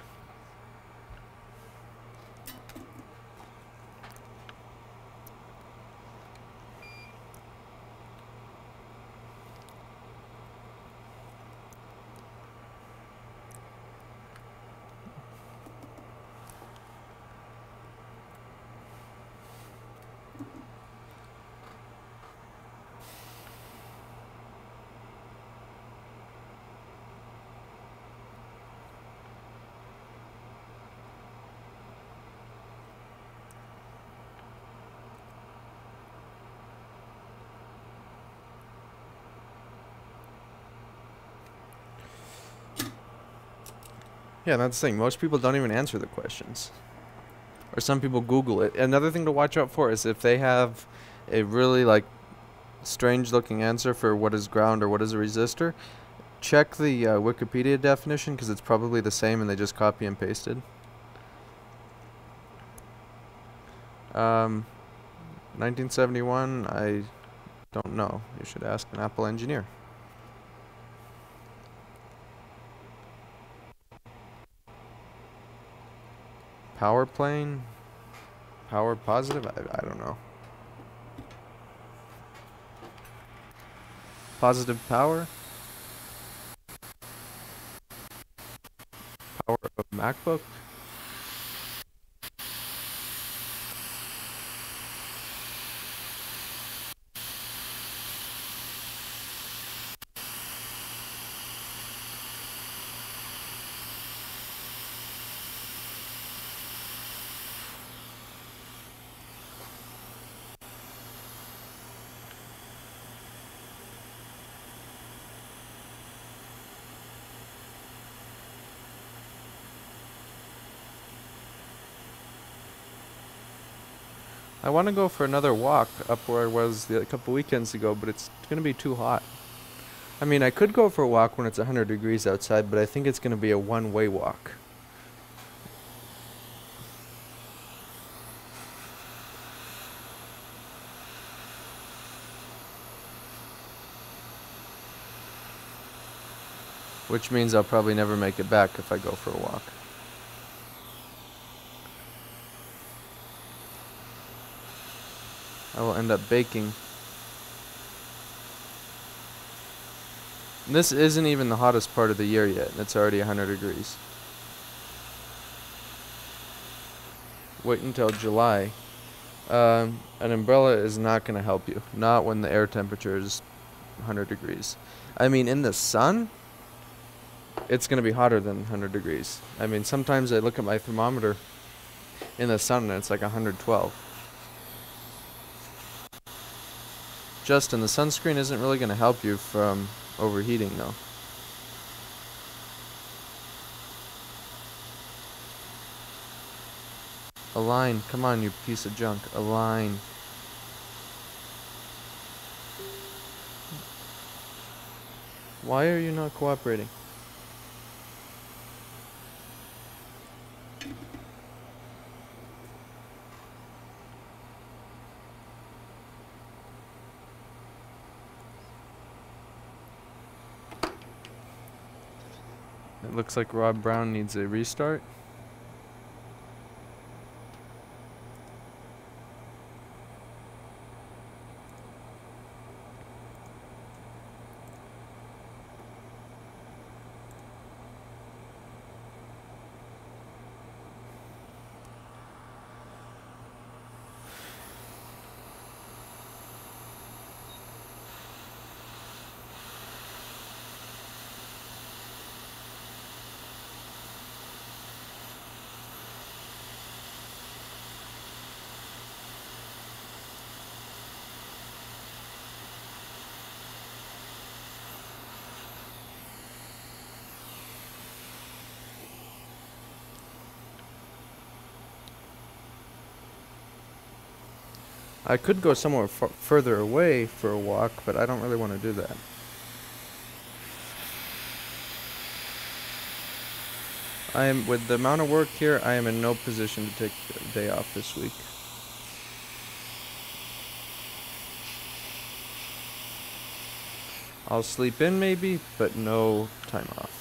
Yeah, that's the thing. Most people don't even answer the questions. Or some people Google it. Another thing to watch out for is if they have a really, like, strange looking answer for what is ground or what is a resistor, check the Wikipedia definition, because it's probably the same and they just copy and pasted. 1971, I don't know. You should ask an Apple engineer. Power plane? Power positive? I don't know. Positive power? Power of MacBook? I want to go for another walk up where I was a couple weekends ago, but it's going to be too hot. I mean, I could go for a walk when it's 100 degrees outside, but I think it's going to be a one-way walk. Which means I'll probably never make it back if I go for a walk. I will end up baking. And this isn't even the hottest part of the year yet, and it's already 100 degrees. Wait until July. An umbrella is not going to help you. Not when the air temperature is 100 degrees. I mean, in the sun, it's going to be hotter than 100 degrees. I mean, sometimes I look at my thermometer in the sun and it's like 112. Justin, the sunscreen isn't really going to help you from overheating though. Align, come on you piece of junk, align. Why are you not cooperating? It looks like Rob Brown needs a restart. I could go somewhere further away for a walk, but I don't really want to do that. I am, with the amount of work here, I am in no position to take a day off this week. I'll sleep in maybe, but no time off.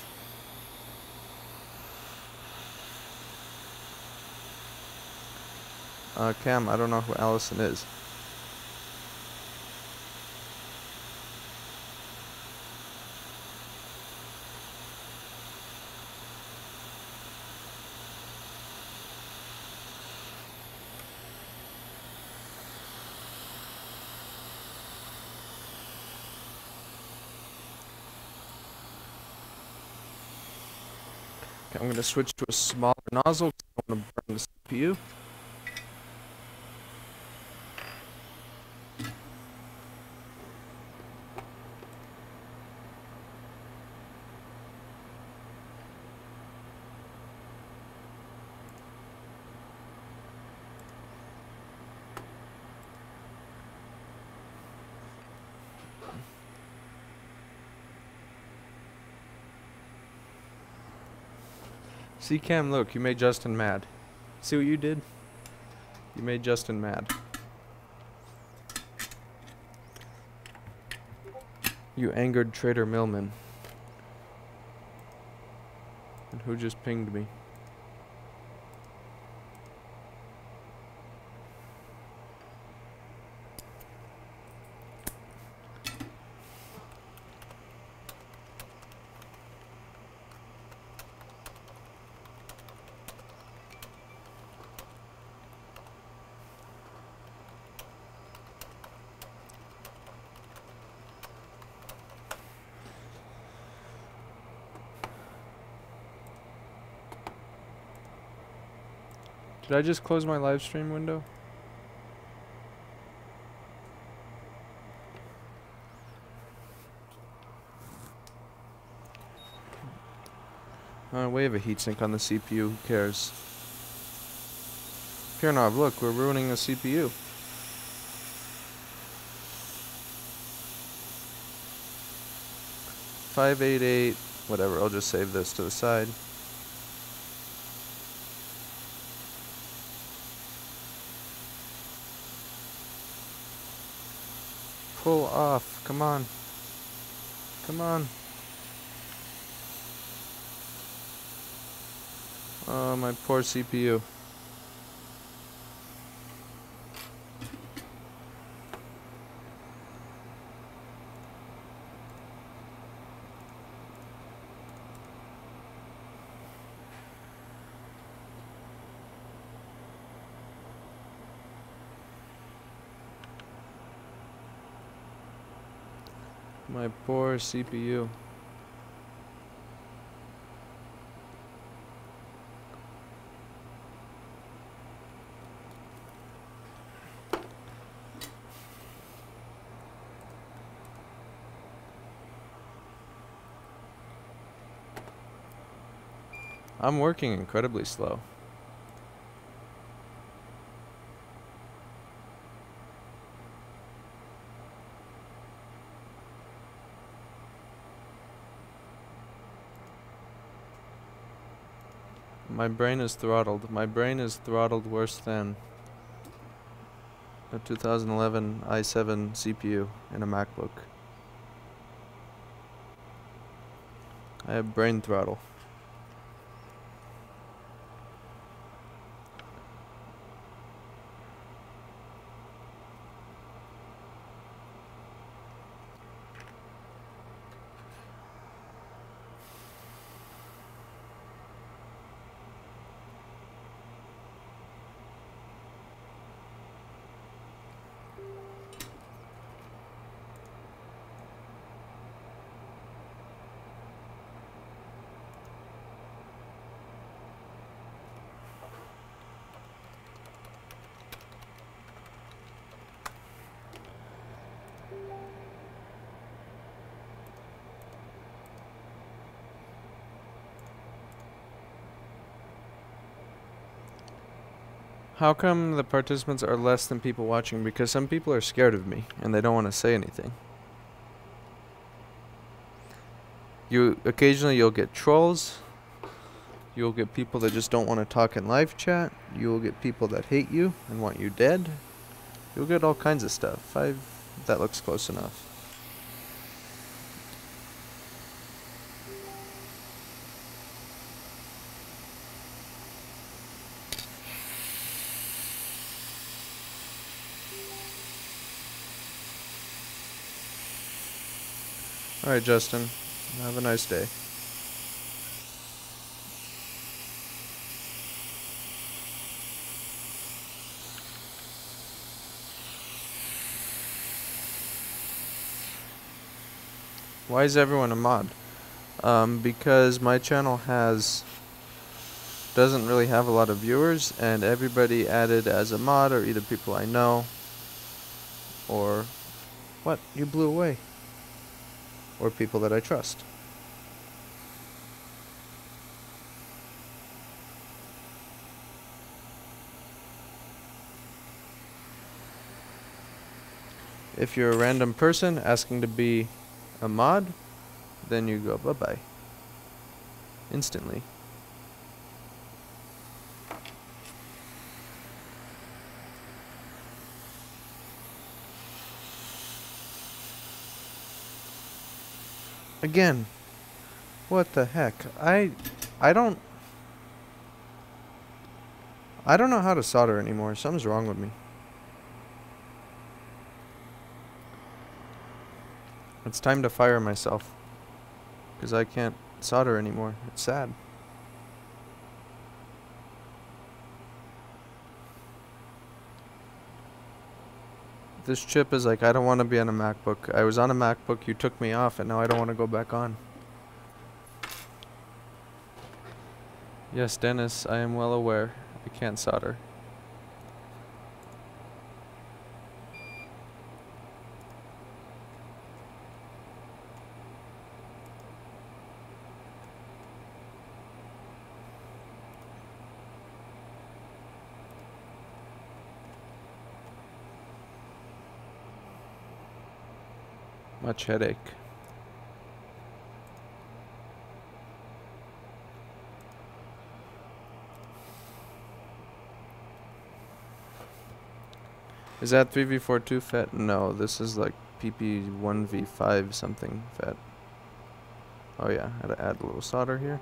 Cam, I don't know who Allison is. Okay, I'm going to switch to a smaller nozzle because I want to burn the CPU. See, Cam, look, you made Justin mad. See what you did? You made Justin mad. You angered Trader Millman. And who just pinged me? Did I just close my live stream window? We have a heatsink on the CPU, who cares? Piernov, look, we're ruining the CPU. .588, whatever, I'll just save this to the side. Pull off, come on. Come on. Oh, my poor CPU. My poor CPU. I'm working incredibly slow. My brain is throttled. My brain is throttled worse than a 2011 i7 CPU in a MacBook. I have brain throttle. How come the participants are less than people watching? Because some people are scared of me and they don't want to say anything. Occasionally you'll get trolls. You'll get people that just don't want to talk in live chat. You'll get people that hate you and want you dead. You'll get all kinds of stuff. That looks close enough. Alright, Justin. Have a nice day. Why is everyone a mod? Because my channel doesn't really have a lot of viewers, and everybody added as a mod are either people I know or what? You blew away. Or people that I trust. If you're a random person asking to be a mod, then you go bye-bye. Instantly. Again, what the heck? I don't know how to solder anymore. Something's wrong with me. It's time to fire myself, because I can't solder anymore. It's sad. This chip is like, I don't want to be on a MacBook. I was on a MacBook, you took me off, and now I don't want to go back on. Yes, Dennis, I am well aware. I can't solder. Much headache. Is that 3v42 FET? No, this is like PP1v5 something FET. Oh yeah, I had to add a little solder here.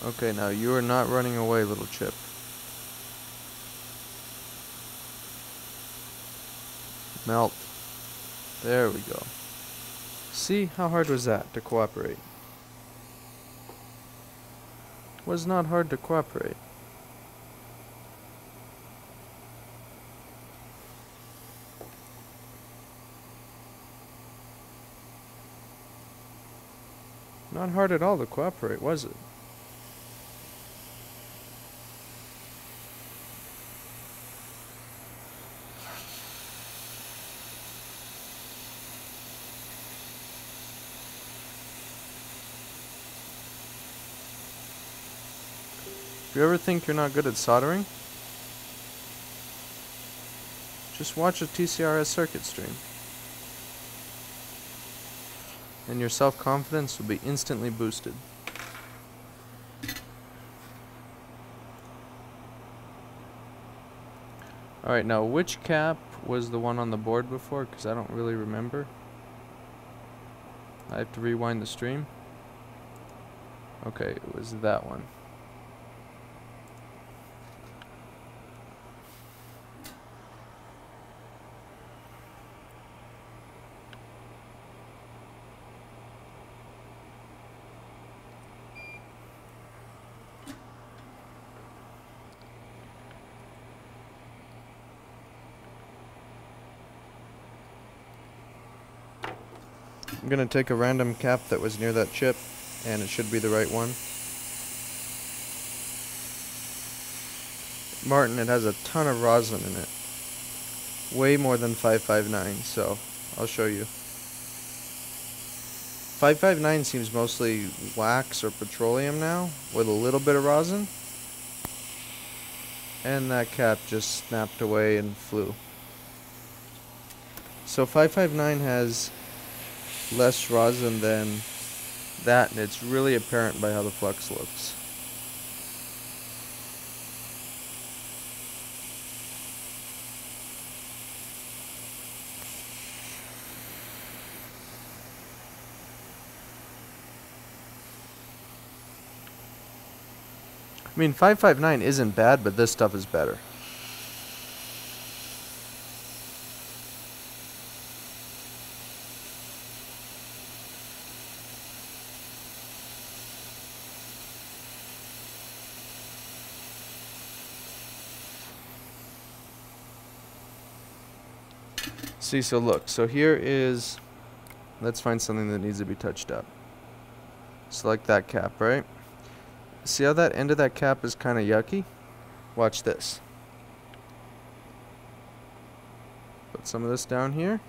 Okay, now you are not running away, little chip. Melt. There we go. See, how hard was that to cooperate? Was not hard to cooperate. Not hard at all to cooperate, was it? If you ever think you're not good at soldering, just watch a TCRS circuit stream. And your self-confidence will be instantly boosted. Alright, now which cap was the one on the board before? Because I don't really remember. I have to rewind the stream. Okay, it was that one. I'm gonna take a random cap that was near that chip, and it should be the right one. Martin, it has a ton of rosin in it. Way more than 559, so I'll show you. 559 seems mostly wax or petroleum now, with a little bit of rosin. And that cap just snapped away and flew. So 559 has less rosin than that, and it's really apparent by how the flux looks. I mean, 559 isn't bad, but this stuff is better. See, so look, so here is, let's find something that needs to be touched up. Select that cap, right? See how that end of that cap is kind of yucky? Watch this. Put some of this down here.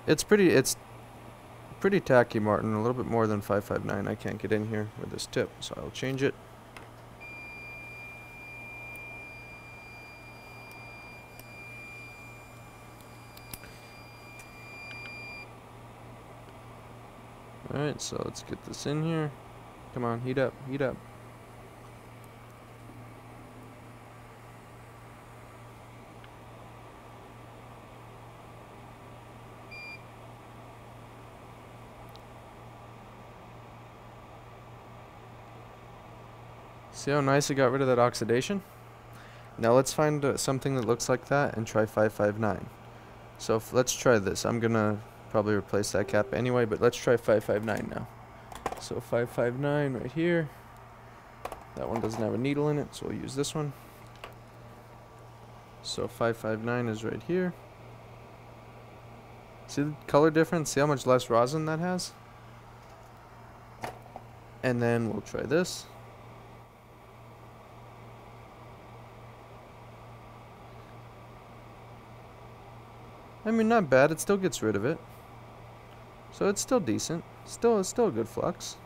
It's pretty tacky, Martin, a little bit more than 559. I can't get in here with this tip, so I'll change it. Alright, so let's get this in here. Come on, heat up, heat up. See how nice it got rid of that oxidation? Now let's find something that looks like that and try 559. So let's try this. I'm gonna probably replace that cap anyway, but let's try 559 now. So 559 right here. That one doesn't have a needle in it, so we'll use this one. So 559 is right here. See the color difference? See how much less rosin that has? And then we'll try this. I mean, not bad. It still gets rid of it. So it's still decent. It's still a good flux.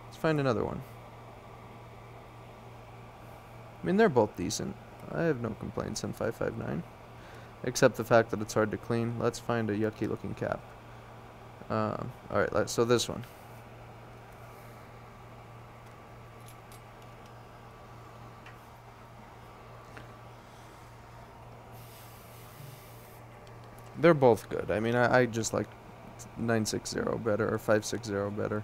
Let's find another one. I mean, they're both decent. I have no complaints on 559. Except the fact that it's hard to clean. Let's find a yucky looking cap. Alright, so this one. They're both good. I mean, I just like 960 better, or 560 better.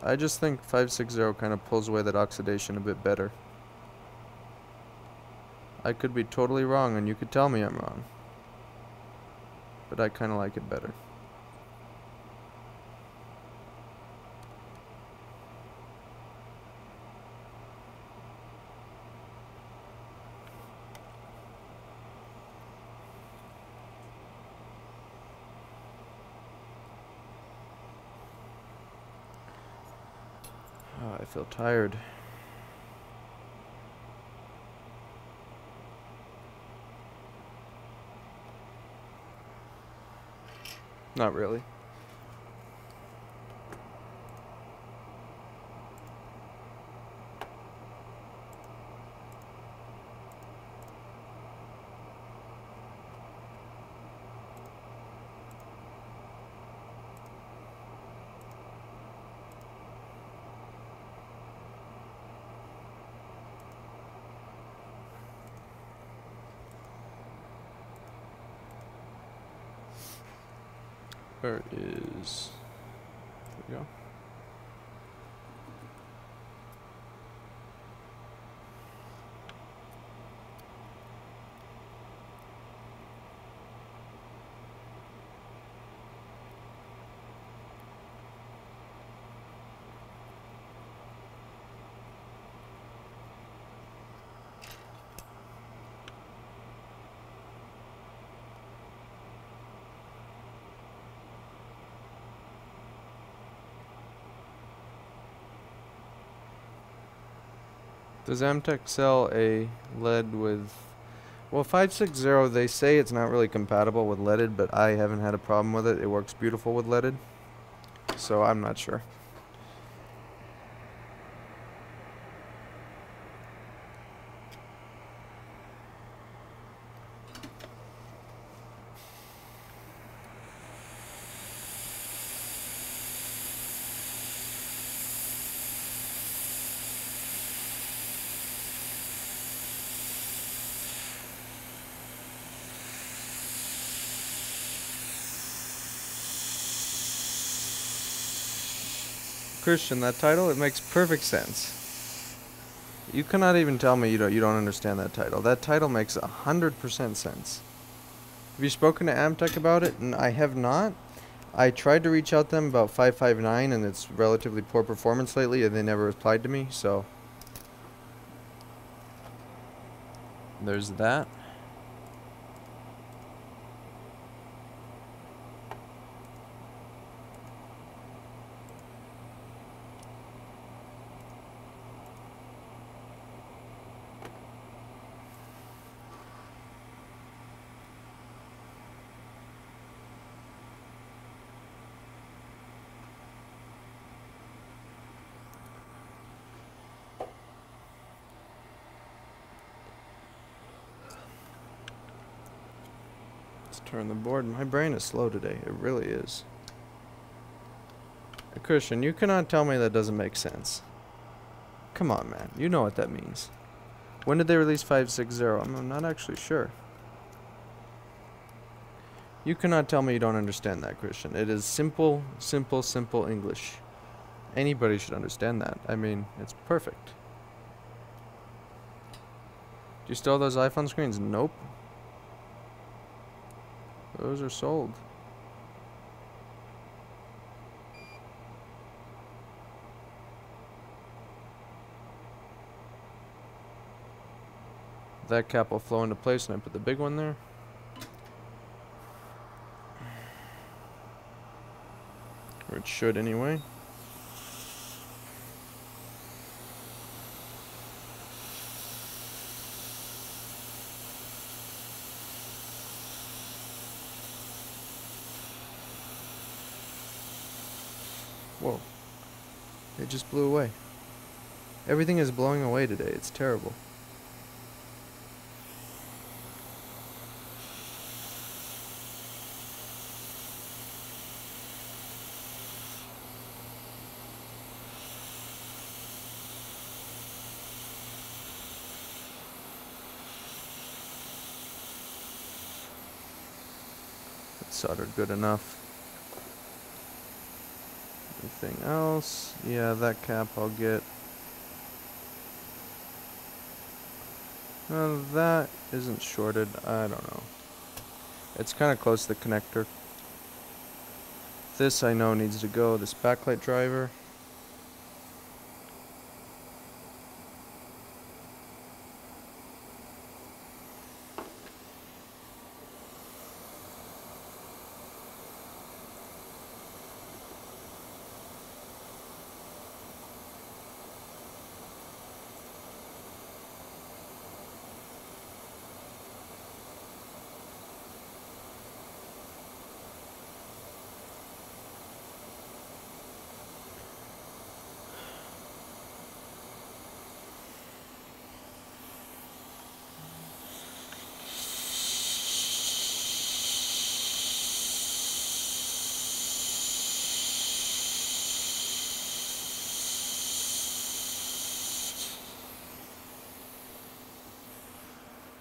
I just think 560 kind of pulls away that oxidation a bit better. I could be totally wrong, and you could tell me I'm wrong. But I kind of like it better. Oh, I feel tired. Not really. Where is... There we go. Does Amtech sell a lead with... Well, 560, they say it's not really compatible with leaded, but I haven't had a problem with it. It works beautiful with leaded. So I'm not sure. Christian, that title, it makes perfect sense. You cannot even tell me you don't understand that title. That title makes 100% sense. Have you spoken to Amtech about it? And I have not. I tried to reach out to them about 559 and it's relatively poor performance lately and they never replied to me, so there's that. Turn the board. My brain is slow today. It really is. Christian, you cannot tell me that doesn't make sense. Come on, man. You know what that means. When did they release 560? I'm not actually sure. You cannot tell me you don't understand that, Christian. It is simple, simple, simple English. Anybody should understand that. I mean, it's perfect. Do you still have those iPhone screens? Nope. Those are sold. That cap will flow into place and I put the big one there. Or it should anyway. Whoa. It just blew away. Everything is blowing away today. It's terrible. It's soldered good enough. Anything else? Yeah, that cap I'll get. That isn't shorted. I don't know. It's kind of close to the connector. This I know needs to go. This backlight driver.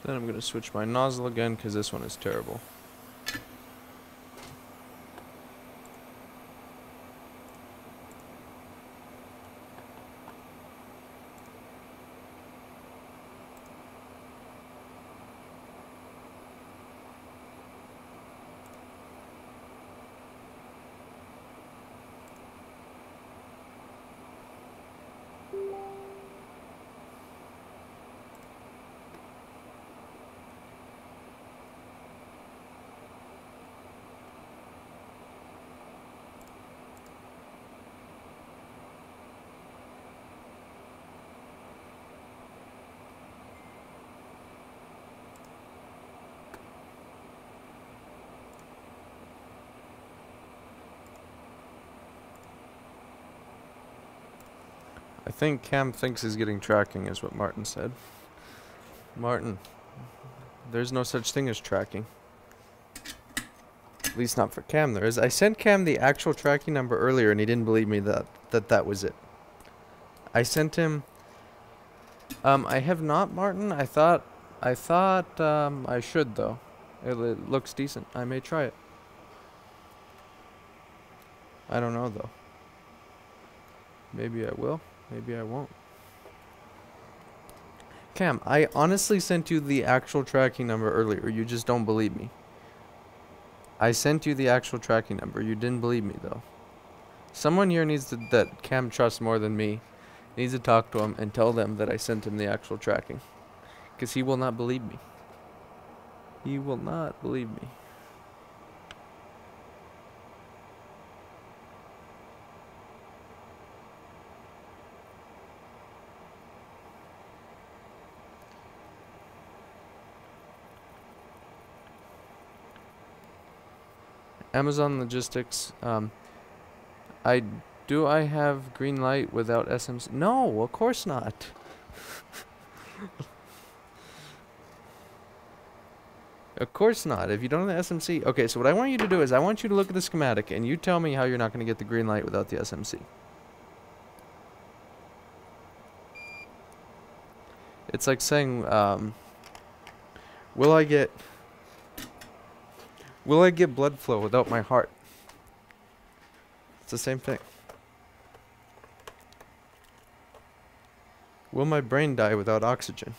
Then I'm going to switch my nozzle again because this one is terrible. I think Cam thinks he's getting tracking, is what Martin said. Martin, there's no such thing as tracking. At least not for Cam there is. I sent Cam the actual tracking number earlier and he didn't believe me that was it. I sent him... I have not, Martin. I thought I should though. It looks decent. I may try it. I don't know though. Maybe I will. Maybe I won't. Cam, I honestly sent you the actual tracking number earlier. You just don't believe me. I sent you the actual tracking number. You didn't believe me though. Someone here needs to, that Cam trusts more than me, needs to talk to him and tell them that I sent him the actual tracking. Because he will not believe me. He will not believe me. Amazon Logistics. I have green light without SMC? No, of course not. Of course not. If you don't have the SMC. Okay, so what I want you to do is I want you to look at the schematic and you tell me how you're not going to get the green light without the SMC. It's like saying, will I get blood flow without my heart? It's the same thing. Will my brain die without oxygen?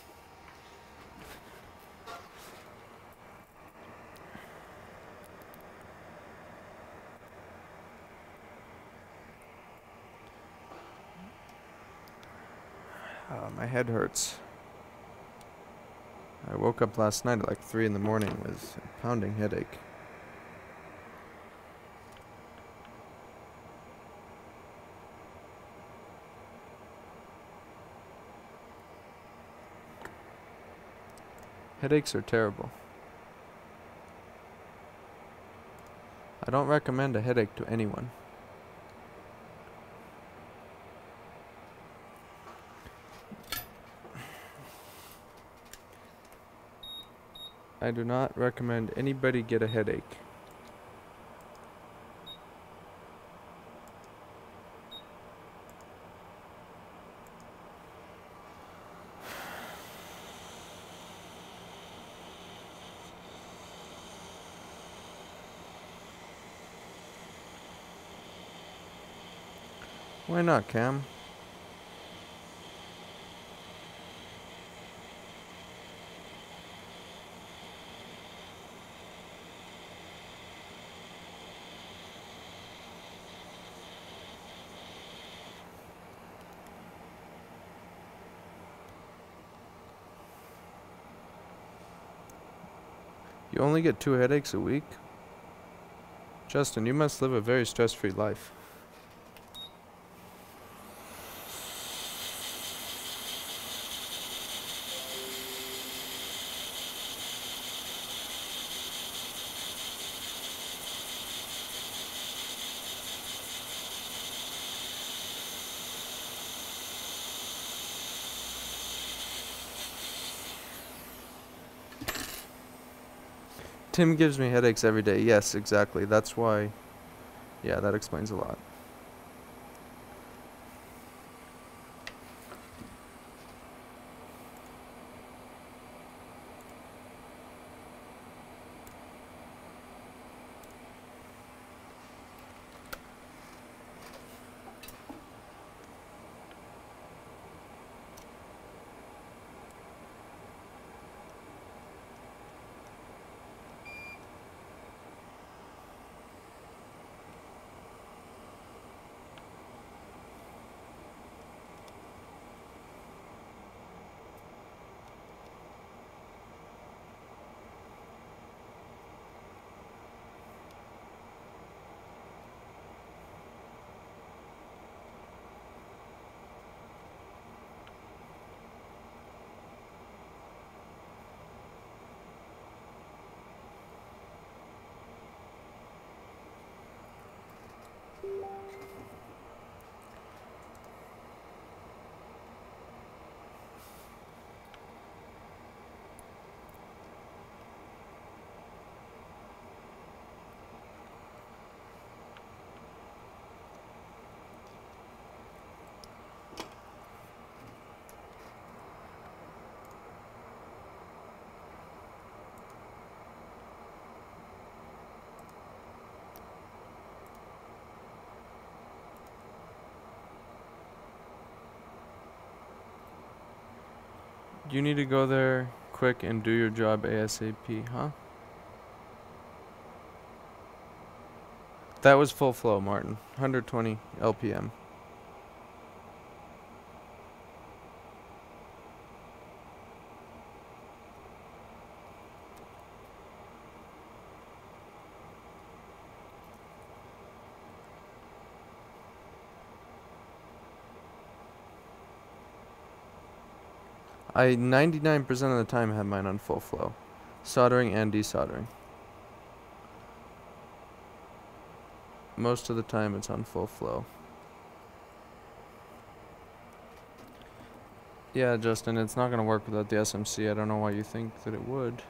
My head hurts. I woke up last night at like 3 in the morning with a pounding headache. Headaches are terrible. I don't recommend a headache to anyone. I do not recommend anybody get a headache. Why not, Cam? You only get 2 headaches a week? Justin, you must live a very stress-free life. Tim gives me headaches every day. Yes, exactly. That's why. Yeah, that explains a lot. You need to go there quick and do your job ASAP, huh? That was full flow, Martin. 120 LPM. I 99% of the time have mine on full flow. Soldering and desoldering. Most of the time it's on full flow. Yeah, Justin, it's not gonna work without the SMC. I don't know why you think that it would.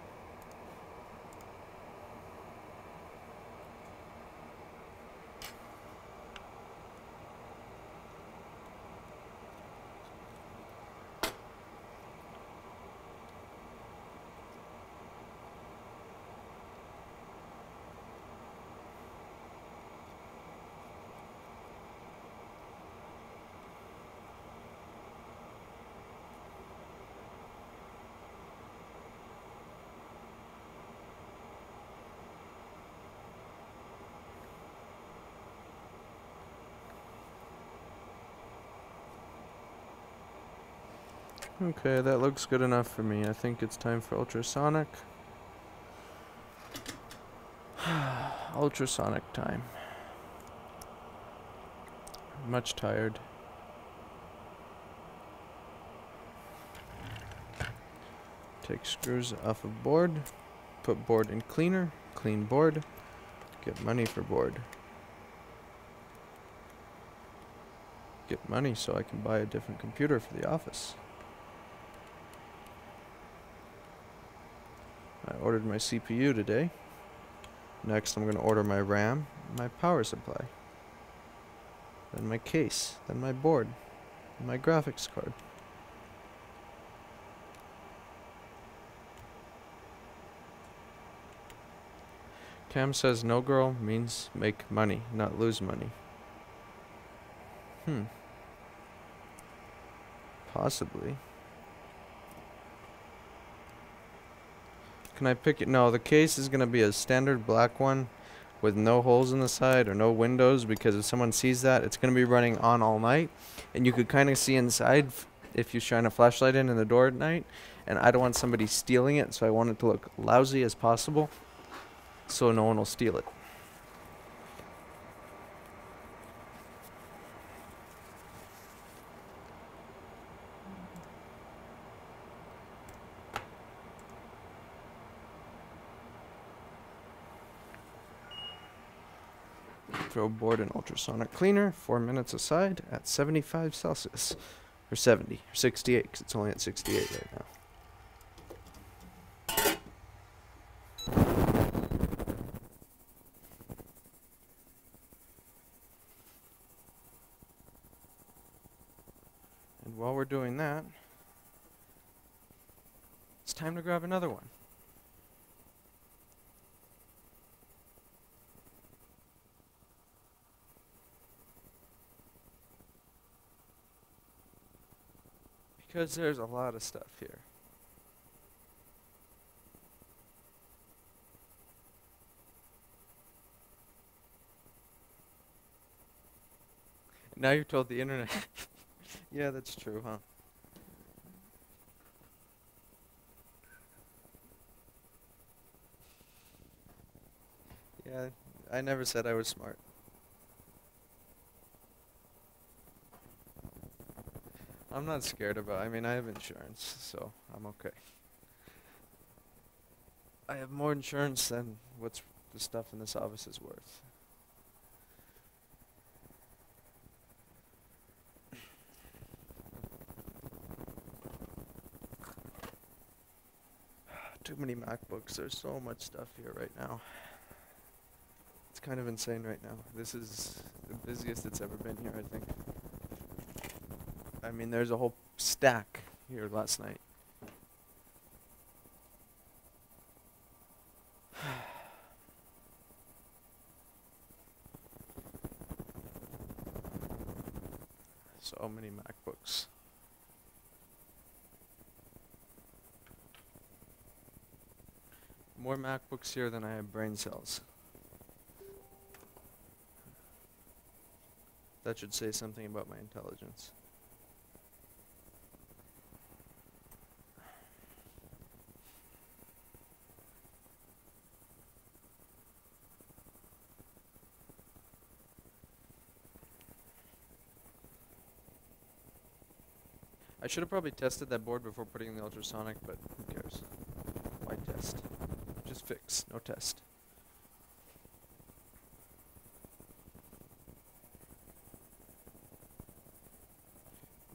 Okay, that looks good enough for me. I think it's time for ultrasonic. Ultrasonic time. Much tired. Take screws off of board. Put board in cleaner. Clean board. Get money for board. Get money so I can buy a different computer for the office. I ordered my CPU today. Next I'm going to order my RAM, my power supply. Then my case, then my board, and my graphics card. Cam says no girl means make money, not lose money. Possibly. Can I pick it? No, the case is going to be a standard black one with no holes in the side or no windows, because if someone sees that, it's going to be running on all night. And you could kind of see inside if you shine a flashlight in the door at night. And I don't want somebody stealing it, so I want it to look lousy as possible so no one will steal it. Throw board in ultrasonic cleaner, 4 minutes aside at 75 Celsius. Or 70, or 68, because it's only at 68 right now. And while we're doing that, it's time to grab another one. Because there's a lot of stuff here. Now you're told the internet. Yeah, that's true, huh? Yeah, I never said I was smart. I'm not scared about it. I mean, I have insurance, so I'm okay. I have more insurance than what's the stuff in this office is worth. Too many MacBooks. There's so much stuff here right now. It's kind of insane right now. This is the busiest it's ever been here, I think. I mean, there's a whole stack here last night. So many MacBooks. more MacBooks here than I have brain cells. That should say something about my intelligence. I should have probably tested that board before putting in the ultrasonic, but who cares? Why test? Just fix, no test.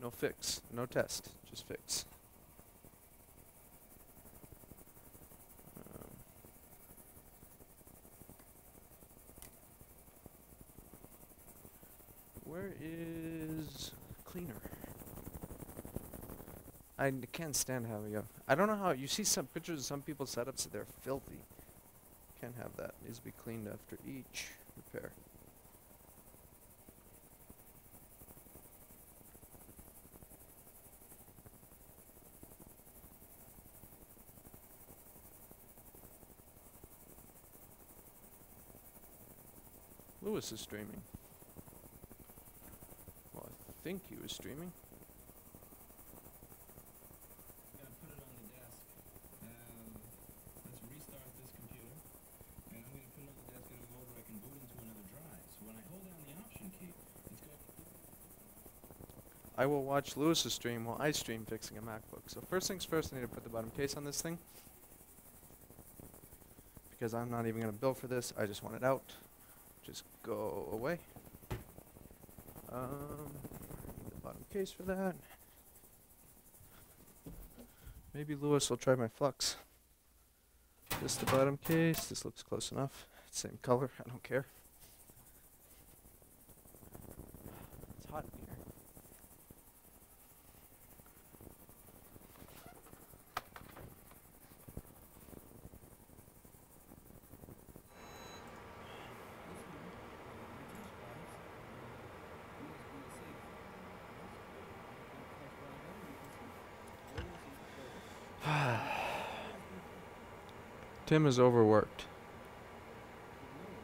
No fix, no test, just fix. Where is cleaner? I can't stand having a... I don't know how... You see some pictures of some people's setups, they're filthy. Can't have that. Needs to be cleaned after each repair. Lewis is streaming. Well, I think he was streaming. I will watch Lewis's stream while I stream fixing a MacBook. So first things first, I need to put the bottom case on this thing. Because I'm not even going to bill for this, I just want it out. Just go away. I need the bottom case for that. Maybe Lewis will try my Flux. This the bottom case, this looks close enough. Same color, I don't care. It's hot in here. Tim is overworked.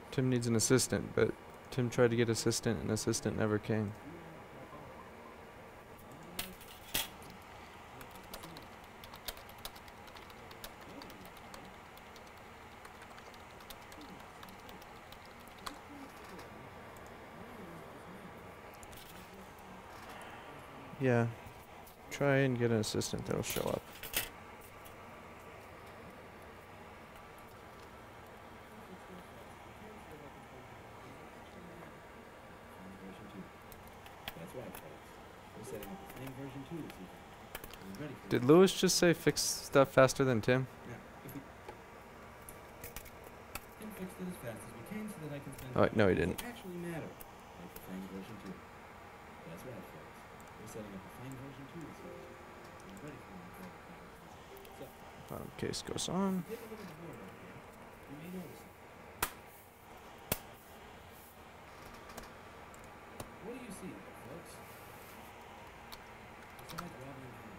Tim needs an assistant, but Tim tried to get assistant and assistant never came. Yeah, try and get an assistant that'll show up. Did Lewis just say fix stuff faster than Tim? Oh, no, he didn't. Bottom case goes on. What do you see, folks? Besides robbing a bank.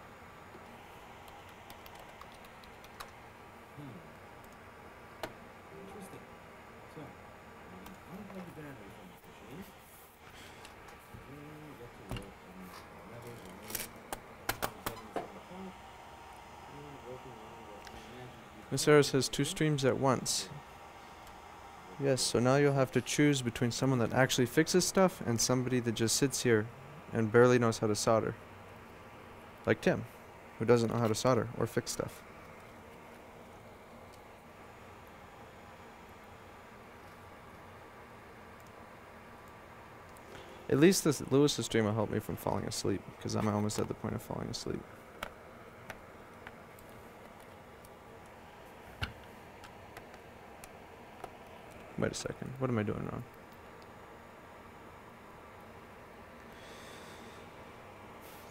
Interesting. So, I'm going to unplug the battery from this machine. And get to work on the levels and Miss Harris has 2 streams at once. Yes, so now you'll have to choose between someone that actually fixes stuff and somebody that just sits here and barely knows how to solder. Like Tim, who doesn't know how to solder or fix stuff. At least this Lewis's stream will help me from falling asleep, because I'm almost at the point of falling asleep. Wait a second, what am I doing wrong?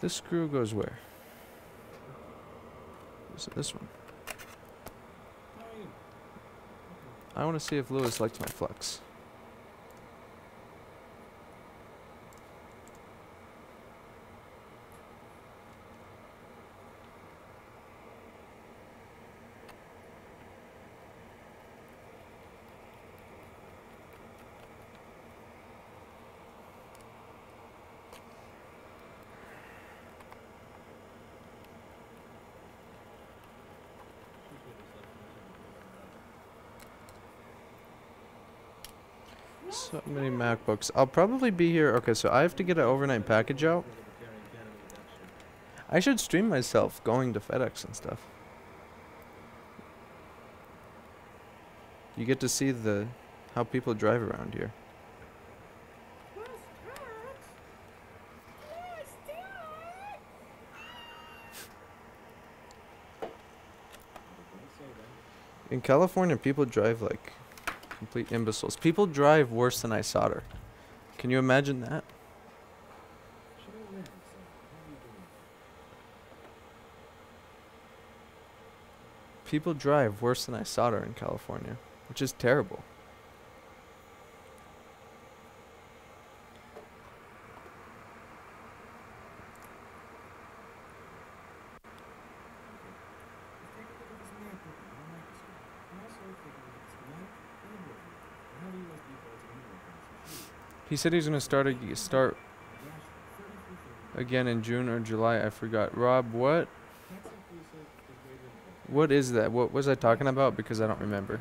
This screw goes where? Is it this one? I want to see if Lewis liked my Flux. So many MacBooks. I'll probably be here. Okay, so I have to get an overnight package out. I should stream myself going to FedEx and stuff. You get to see how people drive around here. In California, people drive like complete imbeciles. People drive worse than I solder. Can you imagine that? People drive worse than I solder in California, which is terrible. He said he's gonna start again in June or July. I forgot. Rob, what? What is that? What was I talking about? Because I don't remember.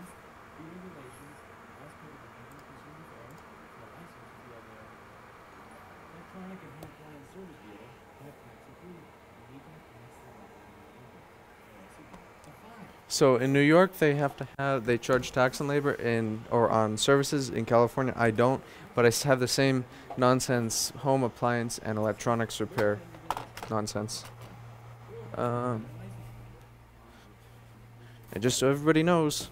So in New York, they charge tax on labor or on services. In California, I don't, but I have the same nonsense home appliance and electronics repair nonsense. And just so everybody knows,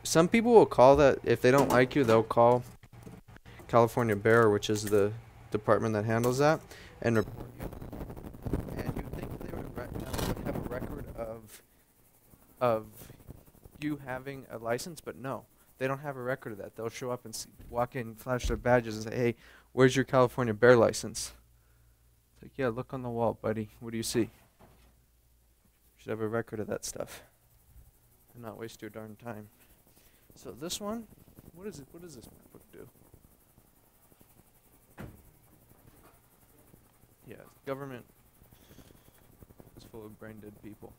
some people will call that, if they don't like you, they'll call California Bear, which is the department that handles that, and report you. And you'd think they would have a record of you having a license, but no, they don't have a record of that. They'll show up and walk in, flash their badges, and say, "Hey, where's your California Bear license?" It's like, "Yeah, look on the wall, buddy. What do you see?" You should have a record of that stuff and not waste your darn time. So this one, what is it? What does this MacBook do? Yeah, government is full of brain dead people.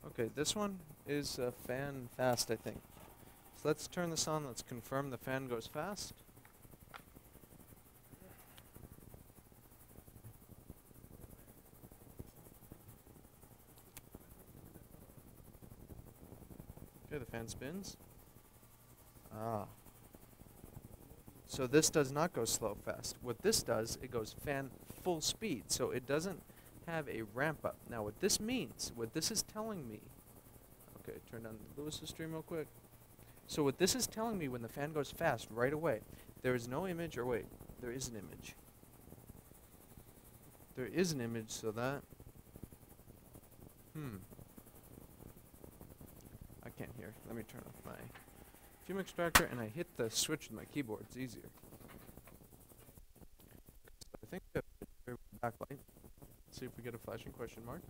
Okay, this one is fan fast, I think. So let's turn this on. Let's confirm the fan goes fast. Okay, the fan spins. Ah. So this does not go slow fast. What this does, it goes fan full speed. So it doesn't have a ramp up. Now what this means, what this is telling me, okay, turn on Lewis's stream real quick. So what this is telling me when the fan goes fast right away, there is no image, or wait, there is an image. There is an image, so that, I can't hear. Let me turn off my fume extractor, and I hit the switch with my keyboard. It's easier. So I think we have a backlight. Let's see if we get a flashing question mark.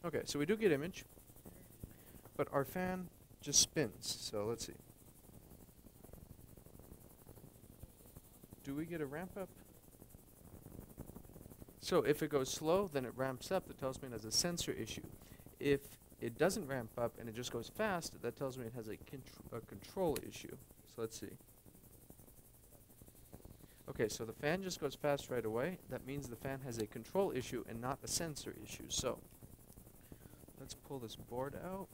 Okay, so we do get image, but our fan just spins. So let's see. Do we get a ramp up? So if it goes slow, then it ramps up. That tells me it has a sensor issue. If it doesn't ramp up and it just goes fast, that tells me it has a control issue. So let's see. Okay, so the fan just goes fast right away. That means the fan has a control issue and not a sensor issue. So let's pull this board out.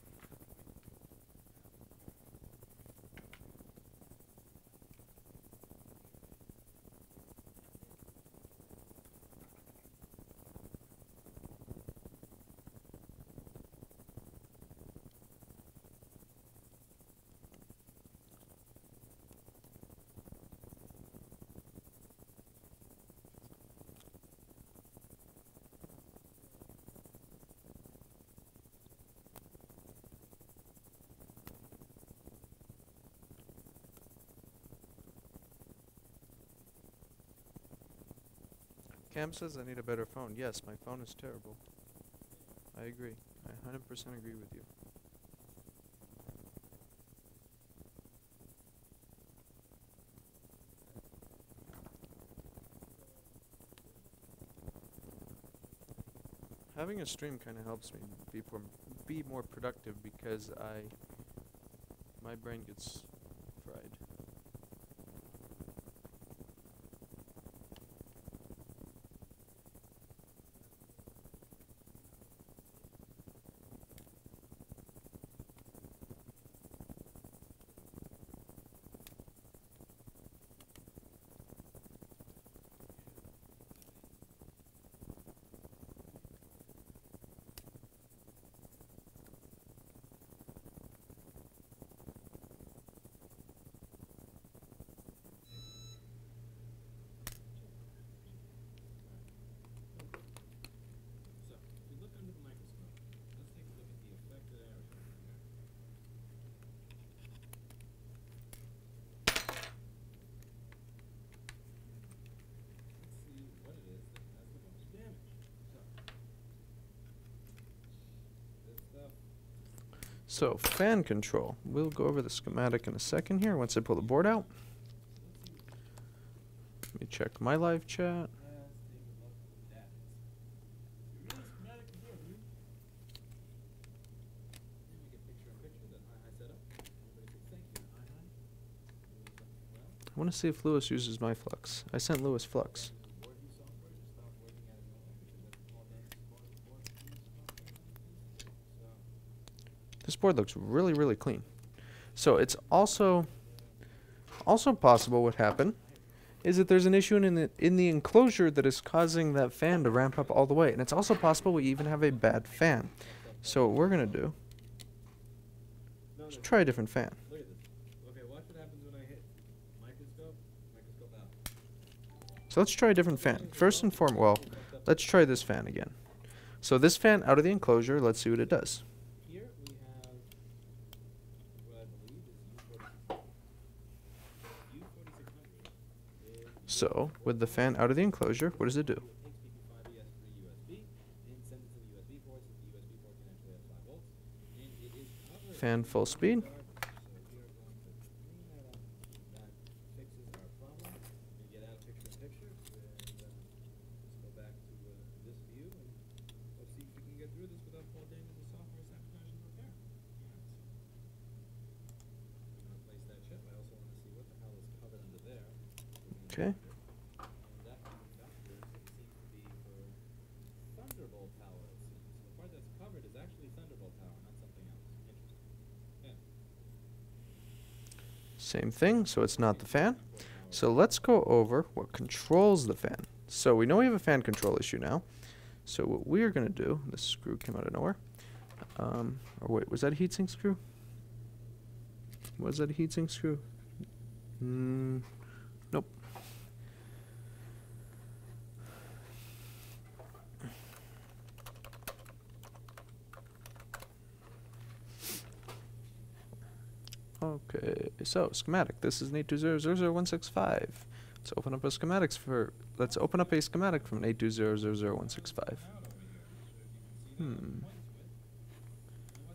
Cam says I need a better phone. Yes, my phone is terrible. I agree. I 100% agree with you. Having a stream kind of helps me be more productive because my brain gets fried. So, if we look under the microscope, let's take a look at the affected area over here. Let's see what it is that has the most damage. So, this stuff. So, fan control. We'll go over the schematic in a second here once I pull the board out. Let me check my live chat. Let's take a look at that. You're really schematic in here, dude. Then we get picture in picture that I set up. Everybody say thank you. Hi, hi. Doing something well. I want to see if Lewis uses my Flux. I sent Lewis Flux. Board you software to stop working at it all because that's all damage to board So This board looks really, really clean. So it's also possible what happened is that there's an issue in the enclosure that is causing that fan to ramp up all the way. And it's also possible we even have a bad fan. So what we're going to do is try a different fan. look at this. Okay, watch what happens when I hit microscope out. So let's try a different fan. First and foremost, well, let's try this fan again. So this fan out of the enclosure, let's see what it does. Here we have what I believe is U4600. U4600 is So with the fan out of the enclosure, what does it do? takes PP5ES3 USB and sends it to the USB port, so the USB port can actually have 5 volts. And it is covered Fan full speed. so we are going to clean that up. That fixes our problem. We get out picture in picture, and let's go back to this view, and let's see if we can get through this without fall damage to software sabotage and repair. We're gonna place that chip. I also want to see what the hell is covered under there. Okay. And that manufacturer seems to be for Thunderbolt power, it seems. So the part that's covered is actually Thunderbolt power, not something else. Interesting. Yeah. Same thing, so it's not the fan. So let's go over what controls the fan. So we know we have a fan control issue now. So what we're going to do, this screw came out of nowhere. Or wait, was that a heatsink screw? Was that a heatsink screw? Nope. Okay, so schematic. This is an 820000165. Let's open up a schematic from an 820000165.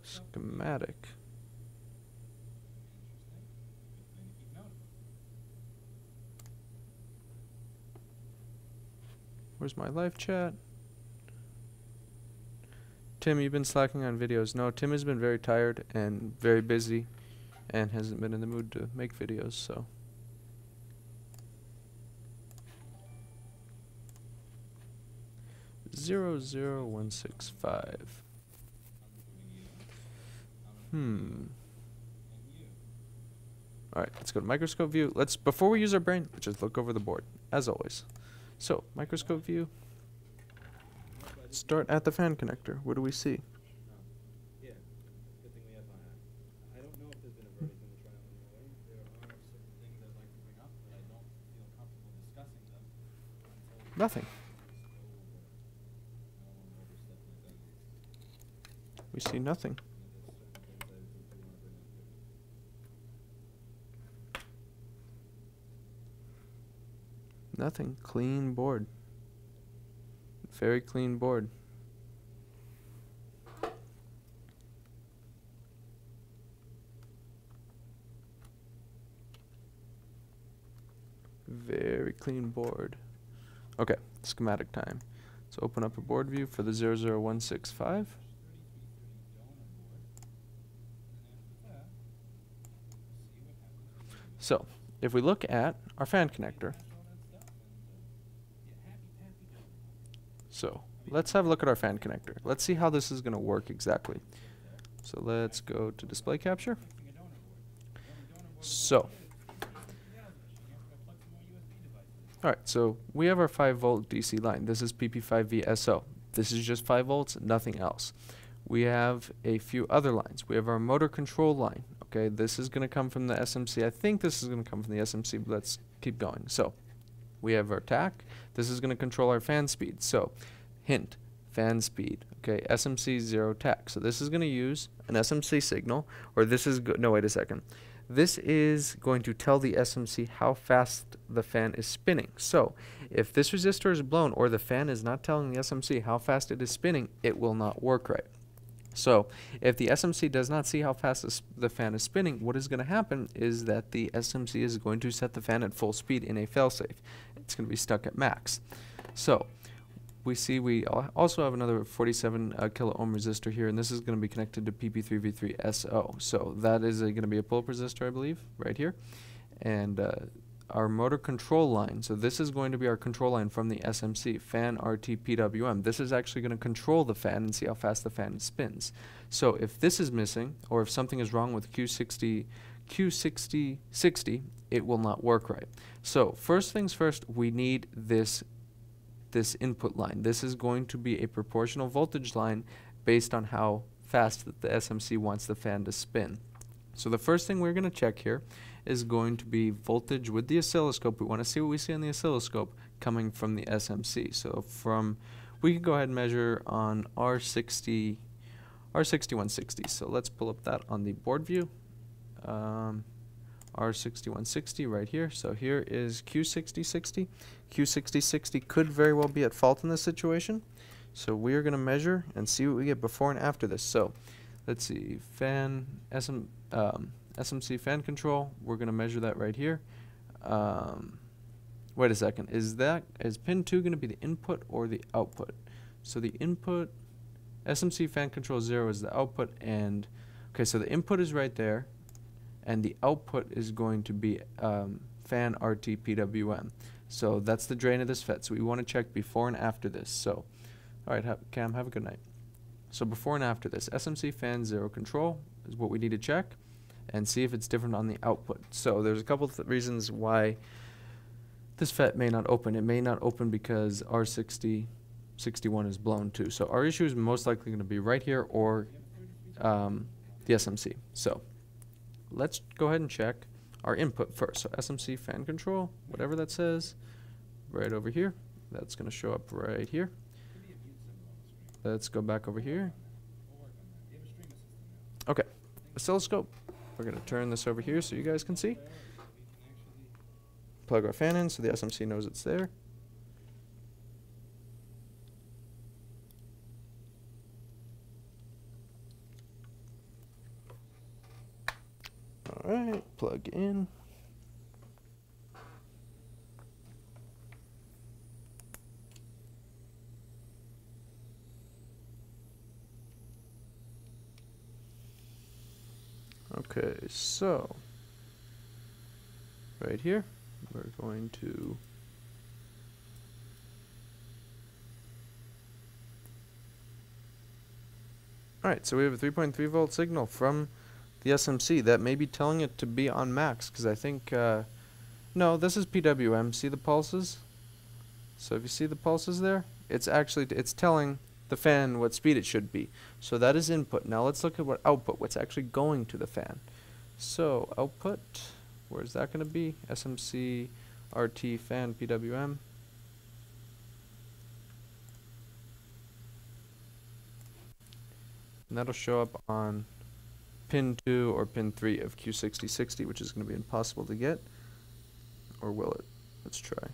Schematic. Where's my live chat? Tim, you've been slacking on videos. No, Tim has been very tired and very busy and hasn't been in the mood to make videos, so. Zero zero 165. Alright, let's go to microscope view. Before we use our brain, let's just look over the board, as always. So, microscope view. Start at the fan connector. What do we see? Yeah, good thing we have I don't know if there's been a verdict in the trial anyway. There are certain things I'd like to bring up, but I don't feel comfortable discussing them until Nothing. I don't want to overstep my boundaries. We see nothing. There's certain things I do want to bring up here. Nothing. Clean board. Very clean board. very clean board. Okay, schematic time. So open up a board view for the 00165. So, if we look at our fan connector, so let's have a look at our fan connector. Let's see how this is going to work exactly. So let's go to display capture. So, alright, so we have our 5 volt DC line. This is PP5VSO. This is just 5 volts, nothing else. We have a few other lines. We have our motor control line. Okay, this is going to come from the SMC. I think this is going to come from the SMC, but let's keep going. So, we have our TAC. This is going to control our fan speed. So, hint, fan speed. Okay, SMC 0 TAC. So, this is going to use an SMC signal, or this is, no, wait a second. This is going to tell the SMC how fast the fan is spinning. So, if this resistor is blown, or the fan is not telling the SMC how fast it is spinning, it will not work right. So, if the SMC does not see how fast the fan is spinning, what is going to happen is that the SMC is going to set the fan at full speed in a failsafe. It's going to be stuck at max. So, we see we also have another 47 kilo ohm resistor here, and this is going to be connected to PP3V3SO. So, that is going to be a pull-up resistor, I believe, right here. And our motor control line, so this is going to be our control line from the SMC, fan RT PWM. This is actually going to control the fan and see how fast the fan spins. So if this is missing, or if something is wrong with Q60, it will not work right. So first things first, we need this input line. This is going to be a proportional voltage line based on how fast the SMC wants the fan to spin. So the first thing we're going to check here is going to be voltage with the oscilloscope. We want to see what we see on the oscilloscope coming from the SMC. So we can go ahead and measure on R6160. So let's pull up that on the board view. R6160 right here. So here is Q6060. Q6060 could very well be at fault in this situation. So we are going to measure and see what we get before and after this. So let's see, SMC fan control, we're going to measure that right here. Wait a second, is pin 2 going to be the input or the output? So the input, SMC fan control 0 is the output, and, okay, so the input is right there, and the output is going to be fan RT PWM. So that's the drain of this FET, so we want to check before and after this. So, alright, Cam, have a good night. So before and after this, SMC fan 0 control is what we need to check and see if it's different on the output. So there's a couple of reasons why this FET may not open. It may not open because R6061 is blown too. So our issue is most likely going to be right here or the SMC. So let's go ahead and check our input first. So SMC fan control, whatever that says, right over here. That's going to show up right here. Let's go back over here. Okay, oscilloscope. We're going to turn this over here so you guys can see. Plug our fan in so the SMC knows it's there. Alright, plug in. Okay, so right here, we're going to alright, so we have a 3.3 volt signal from the SMC that may be telling it to be on max, because I think, no, this is PWM. See the pulses? So if you see the pulses there, it's telling the fan what speed it should be. So that is input. Now let's look at what output, what's actually going to the fan. So output, where's that going to be? SMC RT fan PWM. And that'll show up on pin 2 or pin 3 of Q6060, which is going to be impossible to get. Or will it? Let's try.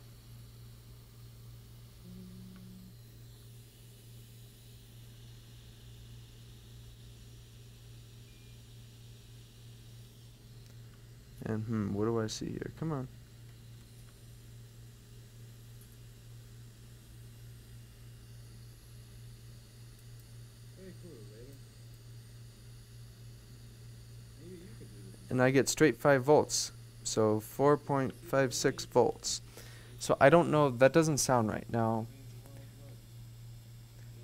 And what do I see here? Come on. and I get straight 5 volts. So 4.56 volts. So I don't know, that doesn't sound right. Now,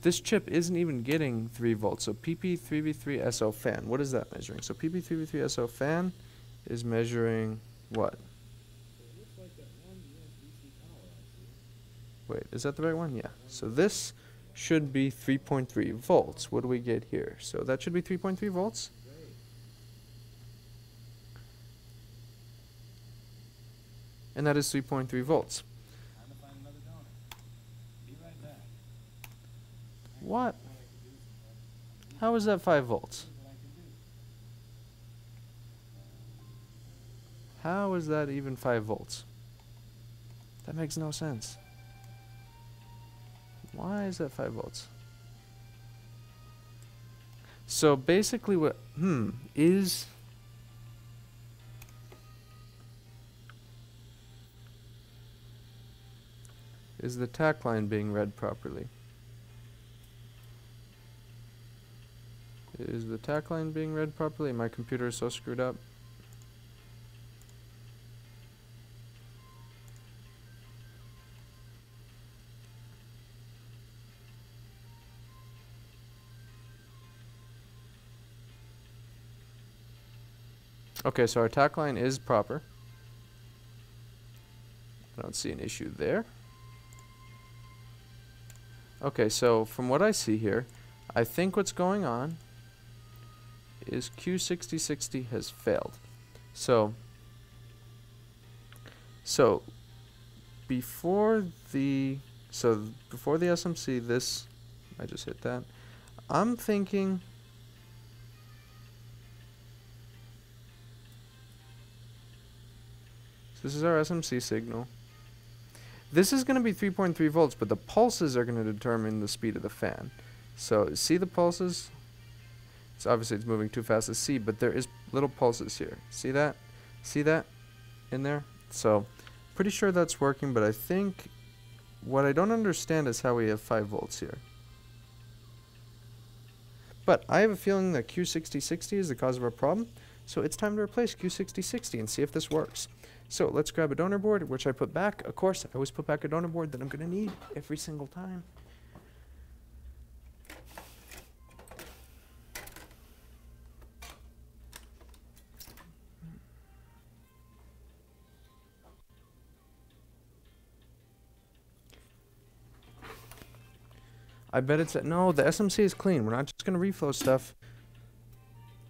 this chip isn't even getting 3 volts. So PP3V3SO fan, what is that measuring? So PP3V3SO fan is measuring what? Wait, is that the right one? Yeah. So this should be 3.3 volts. What do we get here? So that should be 3.3 volts. And that is 3.3 volts. What? How is that 5 volts? How is that even 5 volts? That makes no sense. Why is that 5 volts? So basically what, is the tack line being read properly? Is the tack line being read properly? My computer is so screwed up. Okay, so our tack line is proper. I don't see an issue there. Okay, so from what I see here, I think what's going on is Q6060 has failed. So before the SMC, this, I just hit that. I'm thinking this is our SMC signal. This is going to be 3.3 volts, but the pulses are going to determine the speed of the fan. So see the pulses? It's obviously it's moving too fast to see, but there is little pulses here. See that? See that in there? So pretty sure that's working, but I think what I don't understand is how we have 5 volts here. But I have a feeling that Q6060 is the cause of our problem, so it's time to replace Q6060 and see if this works. So let's grab a donor board, which I put back. Of course, I always put back a donor board that I'm going to need every single time. I bet it's no, the SMC is clean. We're not just going to reflow stuff.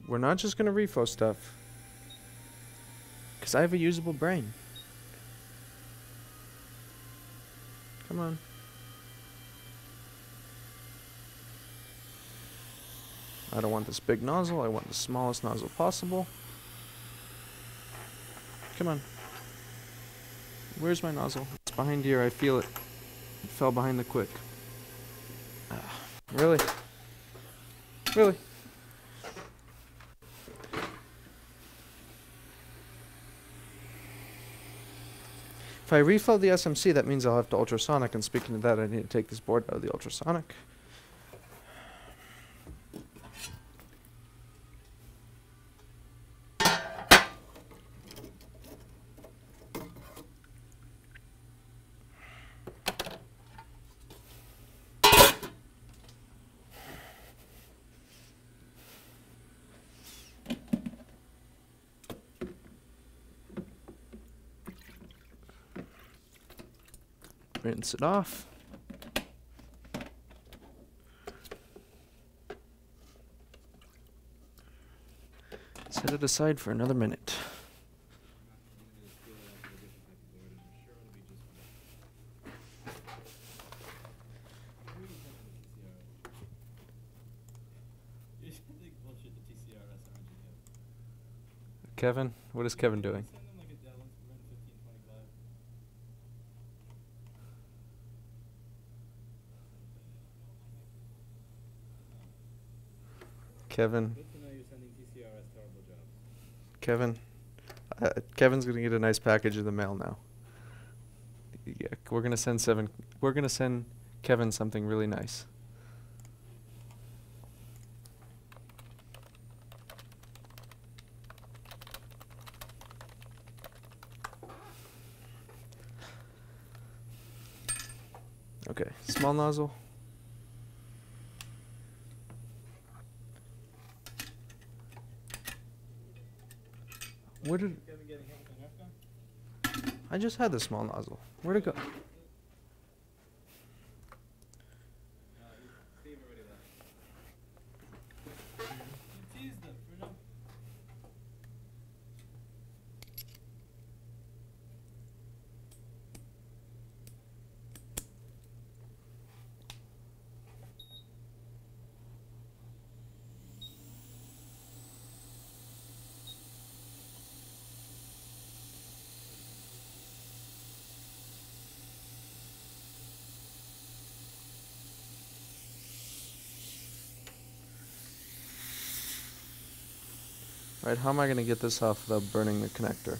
We're not just going to reflow stuff. Because I have a usable brain. Come on. I don't want this big nozzle. I want the smallest nozzle possible. Come on. Where's my nozzle? It's behind here. I feel it. It fell behind the quick. Really? Really? If I reflow the SMC, that means I'll have to ultrasonic, and speaking of that, I need to take this board out of the ultrasonic. Rinse it off. Set it aside for another minute. Kevin, what is Kevin doing? Kevin. Good to know you're sending TCRS terrible jobs. Kevin. Kevin's gonna get a nice package in the mail now. Yeah, we're gonna send Kevin something really nice. Okay, small nozzle. Where did Kevin getting hit with a Nerf gun? I just had the small nozzle? Where'd it go? Steve already left. You teased them, Bruno. Right, how am I going to get this off without burning the connector?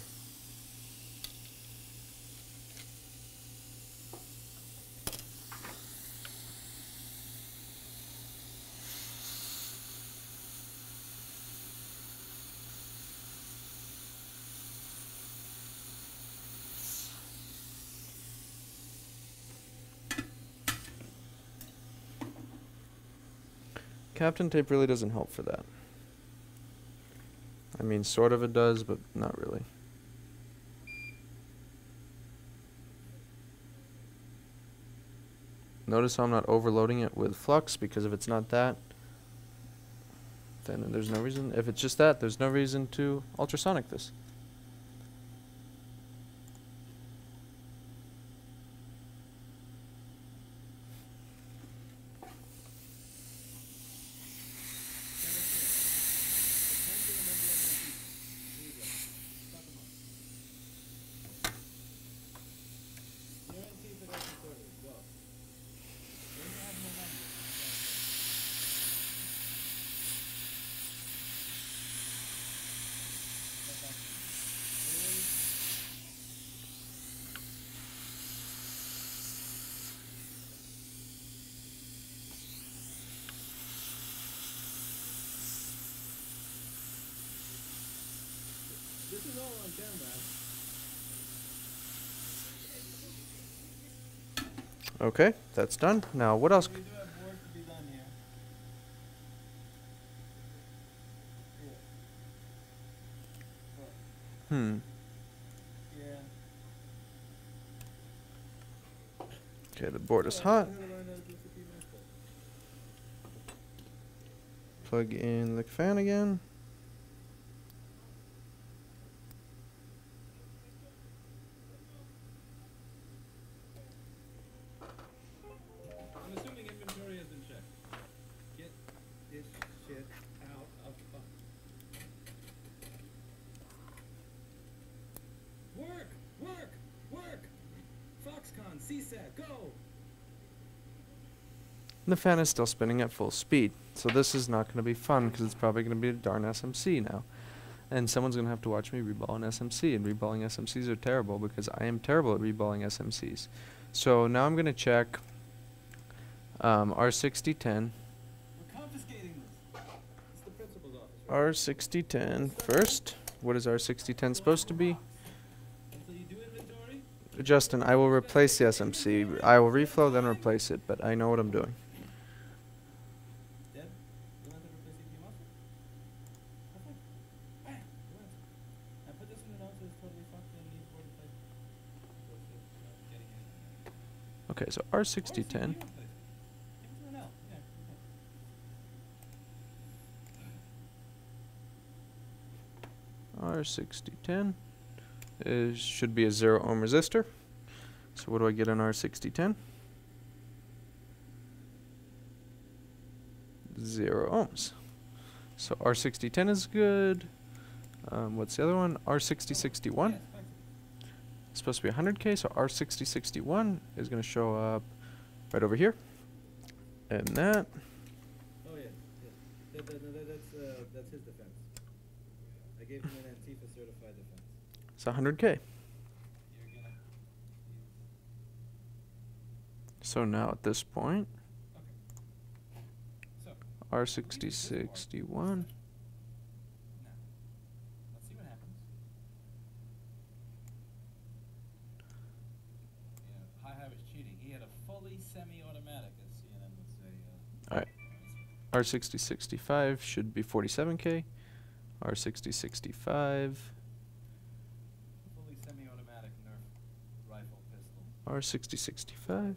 Captain tape really doesn't help for that. I mean, sort of it does, but not really. Notice how I'm not overloading it with flux, because if it's not that, then there's no reason. If it's just that, there's no reason to ultrasonic this. This is all on camera. Okay, that's done. Now, what else? We do have work to be done here. Hmm. Yeah. Okay, the board is hot. Plug in the fan again. I'm assuming inventory has been checked. Get this shit out of Work! Work! Work! Foxconn, CSAT, go! The fan is still spinning at full speed. So this is not going to be fun, because it's probably going to be a darn SMC now. And someone's going to have to watch me reball an SMC, and reballing SMCs are terrible, because I am terrible at reballing SMCs. So now I'm going to check R6010. We're confiscating this. It's the principal's office. R6010 first. What is R6010 supposed to be? Until you do inventory, Justin, I will replace the SMC. I will reflow, then replace it, but I know what I'm doing. Deb, you want to replace the master? Okay. Bam! You want to. Now put this in the notes, it's totally fucked and needs board replacement. So it's just, getting it. Okay, so Or R6010. it's a new replacement. Give it to Renell. Yeah, okay. R6010 should be a 0 ohm resistor. So what do I get in R6010? 0 ohms. So R6010 is good. What's the other one? R6061. Yes, thanks. It's supposed to be 100K, so R6061 is going to show up right over here. And that. Oh yeah, yeah. That's his defense. I gave him an Antifa certified defense. It's 100K. You're gonna So now at this point, okay. So R6061. now let's see what happens. High High was cheating. He had a full fully semi-automatic, as CNN would say. Alright. R6065 should be 47K. R6065. Fully semi-automatic Nerf rifle pistol. R6065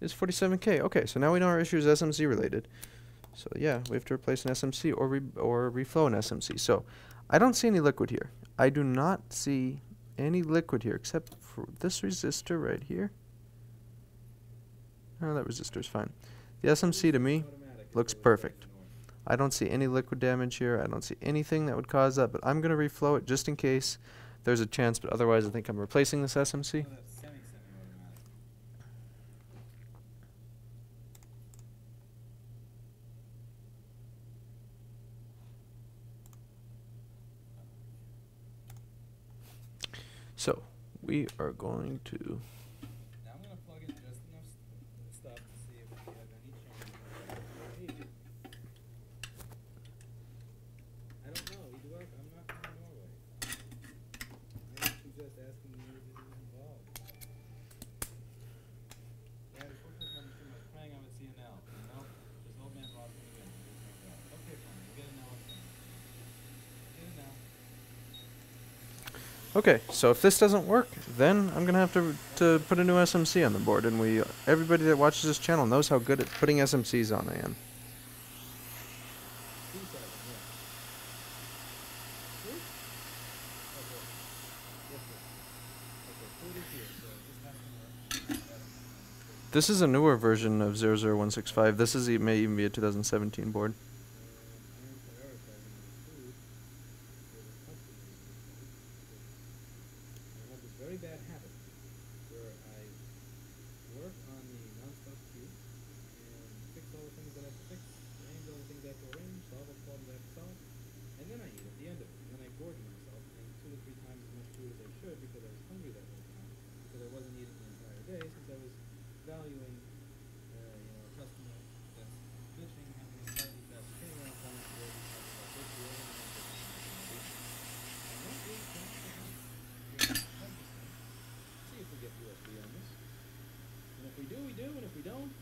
is 47K. Okay, so now we know our issue is SMC related. So yeah, we have to replace an SMC or reflow an SMC. So I don't see any liquid here. I do not see any liquid here except for this resistor right here. Oh, that resistor is fine. The SMC to me looks perfect. I don't see any liquid damage here. I don't see anything that would cause that, but I'm going to reflow it just in case there's a chance, but otherwise I think I'm replacing this SMC. Oh, that's semi-automatic. So we are going to... Now I'm going to plug in just enough stuff to see if we have any change. I don't know. Eduard, I'm not from Norway. I suggest asking you to get involved. Dad, if we're cooking on the stream, I was praying I would see an L. Nope, this old man lost me again. Okay, fine. We'll get an L. Get an L. Okay, so if this doesn't work, then I'm gonna have to put a new SMC on the board, and everybody that watches this channel knows how good at putting SMCs on I am. This is a newer version of 00165. This is may even be a 2017 board. Very bad habit where I work on the non-stop queue and fix all the things that I have to fix, arrange all the things I have to arrange, solve all the problems I have to solve, and then I eat at the end of it. And then I gorge myself and 2 to 3 times as much food as I should because I was hungry that whole time, because I wasn't eating the entire day since I was valuing a customer that's bitching, having a slightly fast turnaround time to where he's talking about this deal and I'm not really trying to see if we get USB on this. And if we do, we do, and if we don't,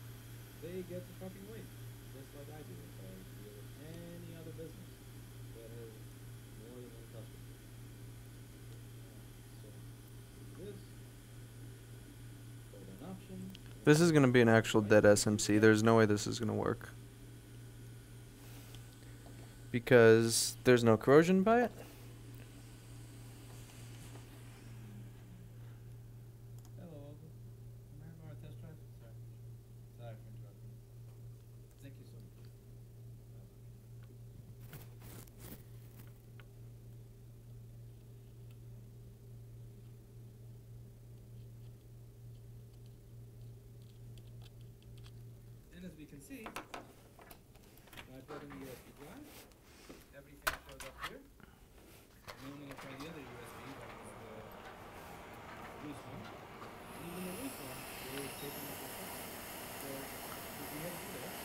they get to fucking wait. Just like I do if I deal with any other business that has more than one customer. So, this. Hold an option. This is gonna be an actual dead SMC. There's no way this is gonna work. Because there's no corrosion by it. And as we can see, when I plug in the USB drive, everything shows up here. And then I'm going to try the other USB, that is the loose one. And even the loose one is taking up the stuff. So if we head to this,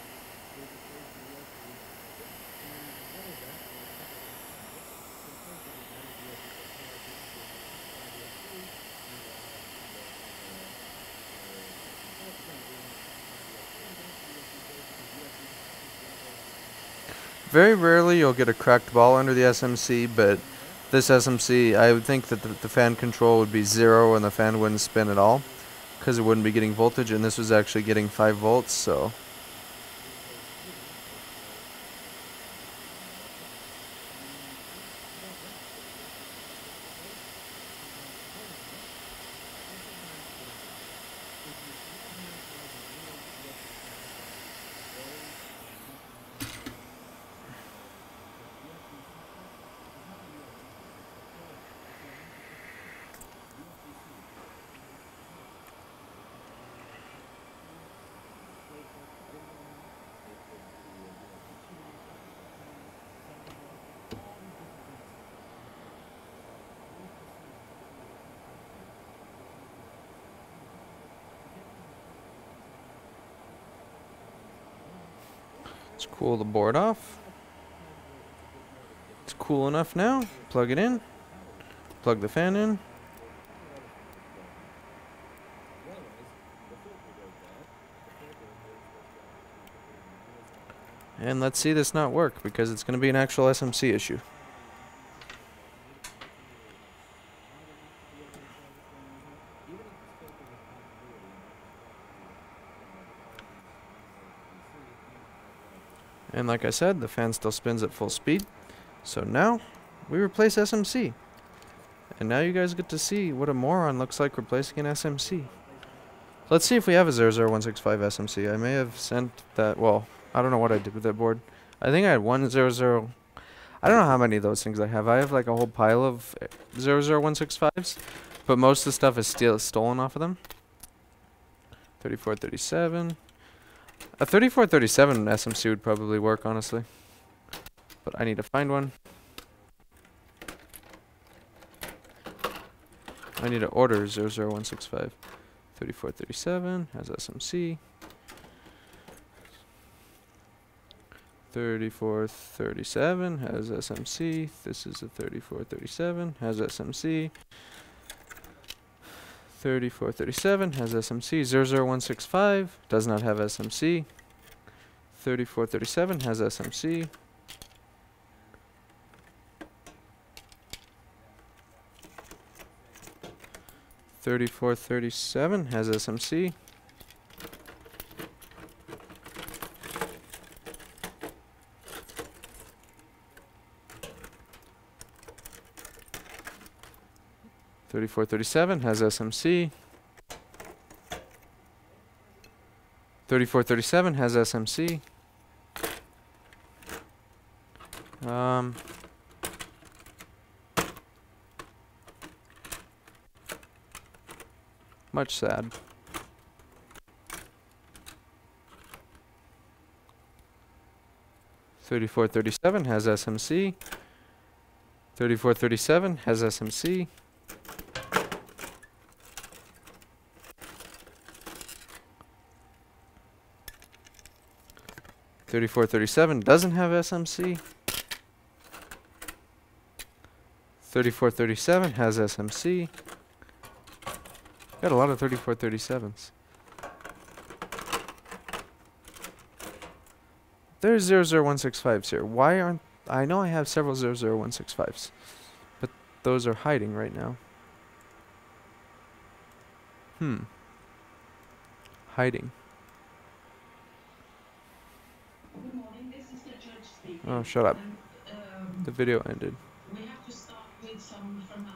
there's a place for USB. And what is that? So the place that we have is USB Very rarely you'll get a cracked ball under the SMC, but this SMC, I would think that the fan control would be 0 and the fan wouldn't spin at all, because it wouldn't be getting voltage, and this was actually getting 5 volts, so... Let's cool the board off. It's cool enough now. Plug it in. Plug the fan in. And let's see this not work, because it's going to be an actual SMC issue. And like I said, the fan still spins at full speed. So now, we replace SMC. And now you guys get to see what a moron looks like replacing an SMC. Let's see if we have a 00165 SMC. I may have sent that, well, I don't know what I did with that board. I think I had 100. I don't know how many of those things I have. I have like a whole pile of 00165s, but most of the stuff is stolen off of them. 3437. A 3437 SMC would probably work, honestly. But I need to find one. I need to order 00165. 3437 has SMC. 3437 has SMC. This is a 3437, has SMC. 3437 has SMC. 00165 does not have SMC. 3437 has SMC. 3437 has SMC. Thirty-four 37 has SMC. 3437 has SMC. Much sad. Thirty-four 37 has SMC. 3437 has SMC. 3437 doesn't have SMC. 3437 has SMC. Got a lot of 3437s. There's 00165s here. Why aren't... I know I have several 00165s, but those are hiding right now. Hiding. Good morning, this is the judge speaking. Oh, shut up. And, The video ended. we have to start with some from now.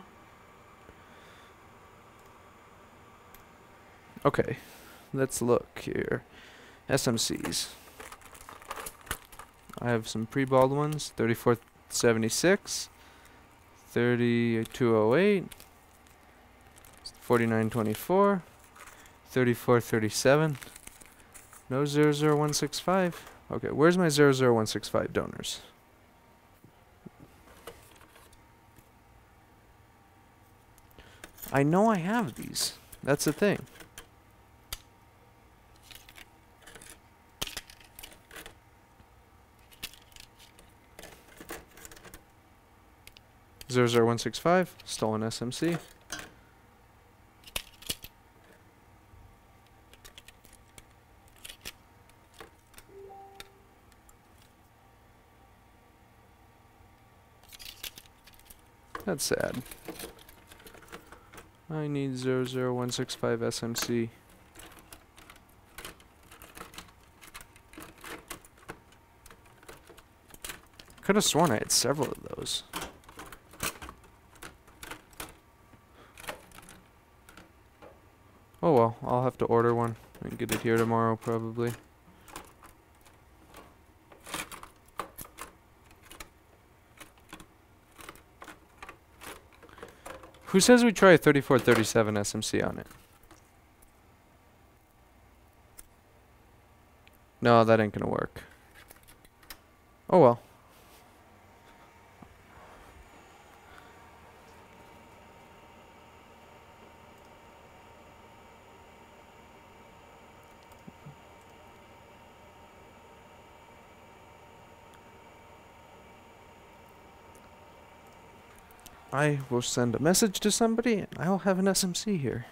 Okay, let's look here. SMCs. I have some pre-balled ones. 3476, 3208, 4924, 3437. No 00165. Okay, where's my 00165 donors? I know I have these. That's the thing. Zero 0165, stolen SMC. That's sad. I need 00165 SMC. Could have sworn I had several of those. Oh well, I'll have to order one and get it here tomorrow probably. Who says we try a 3437 SMC on it? No, that ain't gonna work. Oh well. I will send a message to somebody and I'll have an SMC here.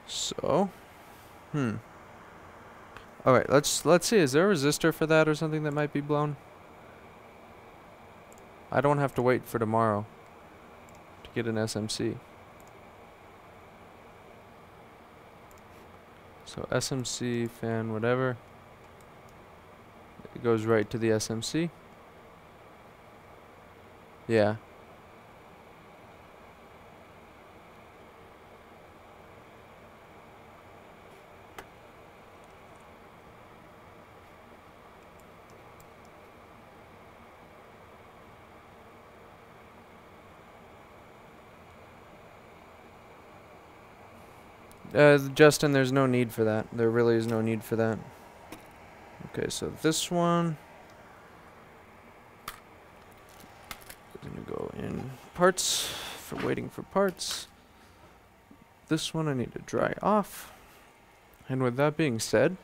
So, alright, let's see, is there a resistor for that or something that might be blown? I don't have to wait for tomorrow to get an SMC. So SMC, fan, whatever. It goes right to the SMC. Yeah. Justin, there's no need for that. There really is no need for that. Okay, so this one is gonna go in parts for waiting for parts. This one I need to dry off. And with that being said,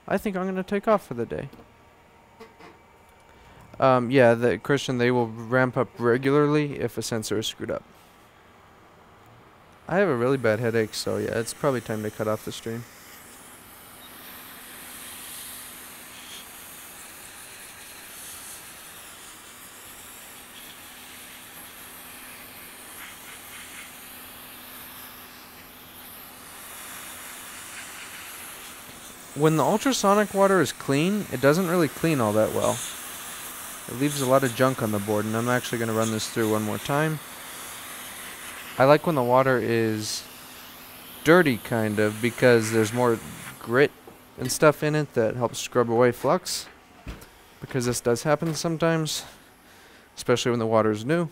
I think I'm gonna take off for the day. Yeah, Christian, they will ramp up regularly if a sensor is screwed up. I have a really bad headache, so yeah, it's probably time to cut off the stream. When the ultrasonic water is clean, it doesn't really clean all that well. It leaves a lot of junk on the board, and I'm actually going to run this through one more time. I like when the water is dirty, kind of, because there's more grit and stuff in it that helps scrub away flux. Because this does happen sometimes, especially when the water is new.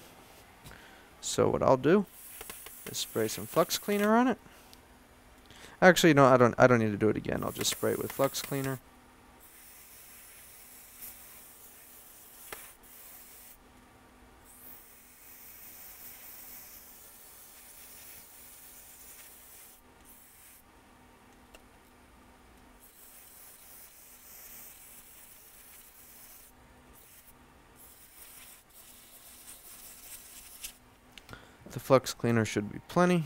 So what I'll do is spray some flux cleaner on it. Actually, no, I don't need to do it again. I'll just spray it with flux cleaner. The flux cleaner should be plenty.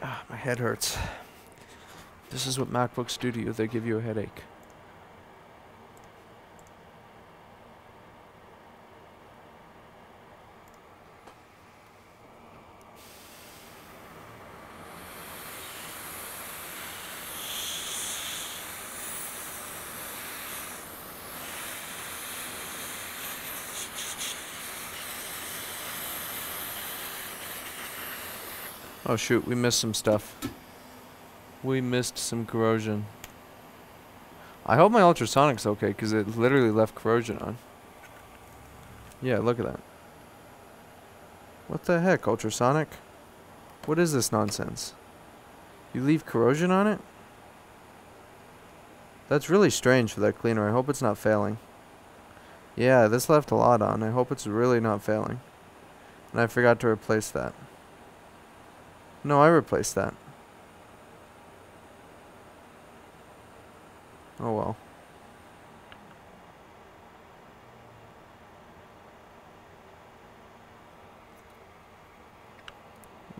Ah, my head hurts. This is what MacBooks do to you. They give you a headache. Oh shoot, we missed some stuff. We missed some corrosion. I hope my ultrasonic's okay, because it literally left corrosion on. Yeah, look at that. What the heck, ultrasonic? What is this nonsense? You leave corrosion on it? That's really strange for that cleaner. I hope it's not failing. Yeah, this left a lot on. I hope it's really not failing. And I forgot to replace that. No, I replaced that. Oh well.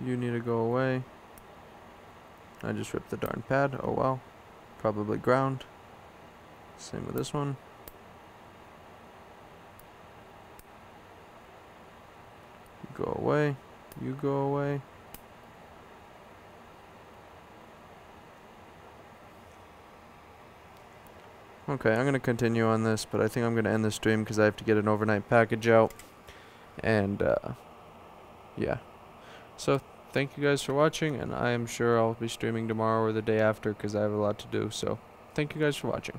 You need to go away. I just ripped the darn pad. Oh well. Probably ground. Same with this one. You go away. You go away. Okay, I'm going to continue on this, but I think I'm going to end the stream because I have to get an overnight package out. And, yeah. So, thank you guys for watching, and I am sure I'll be streaming tomorrow or the day after because I have a lot to do. So, thank you guys for watching.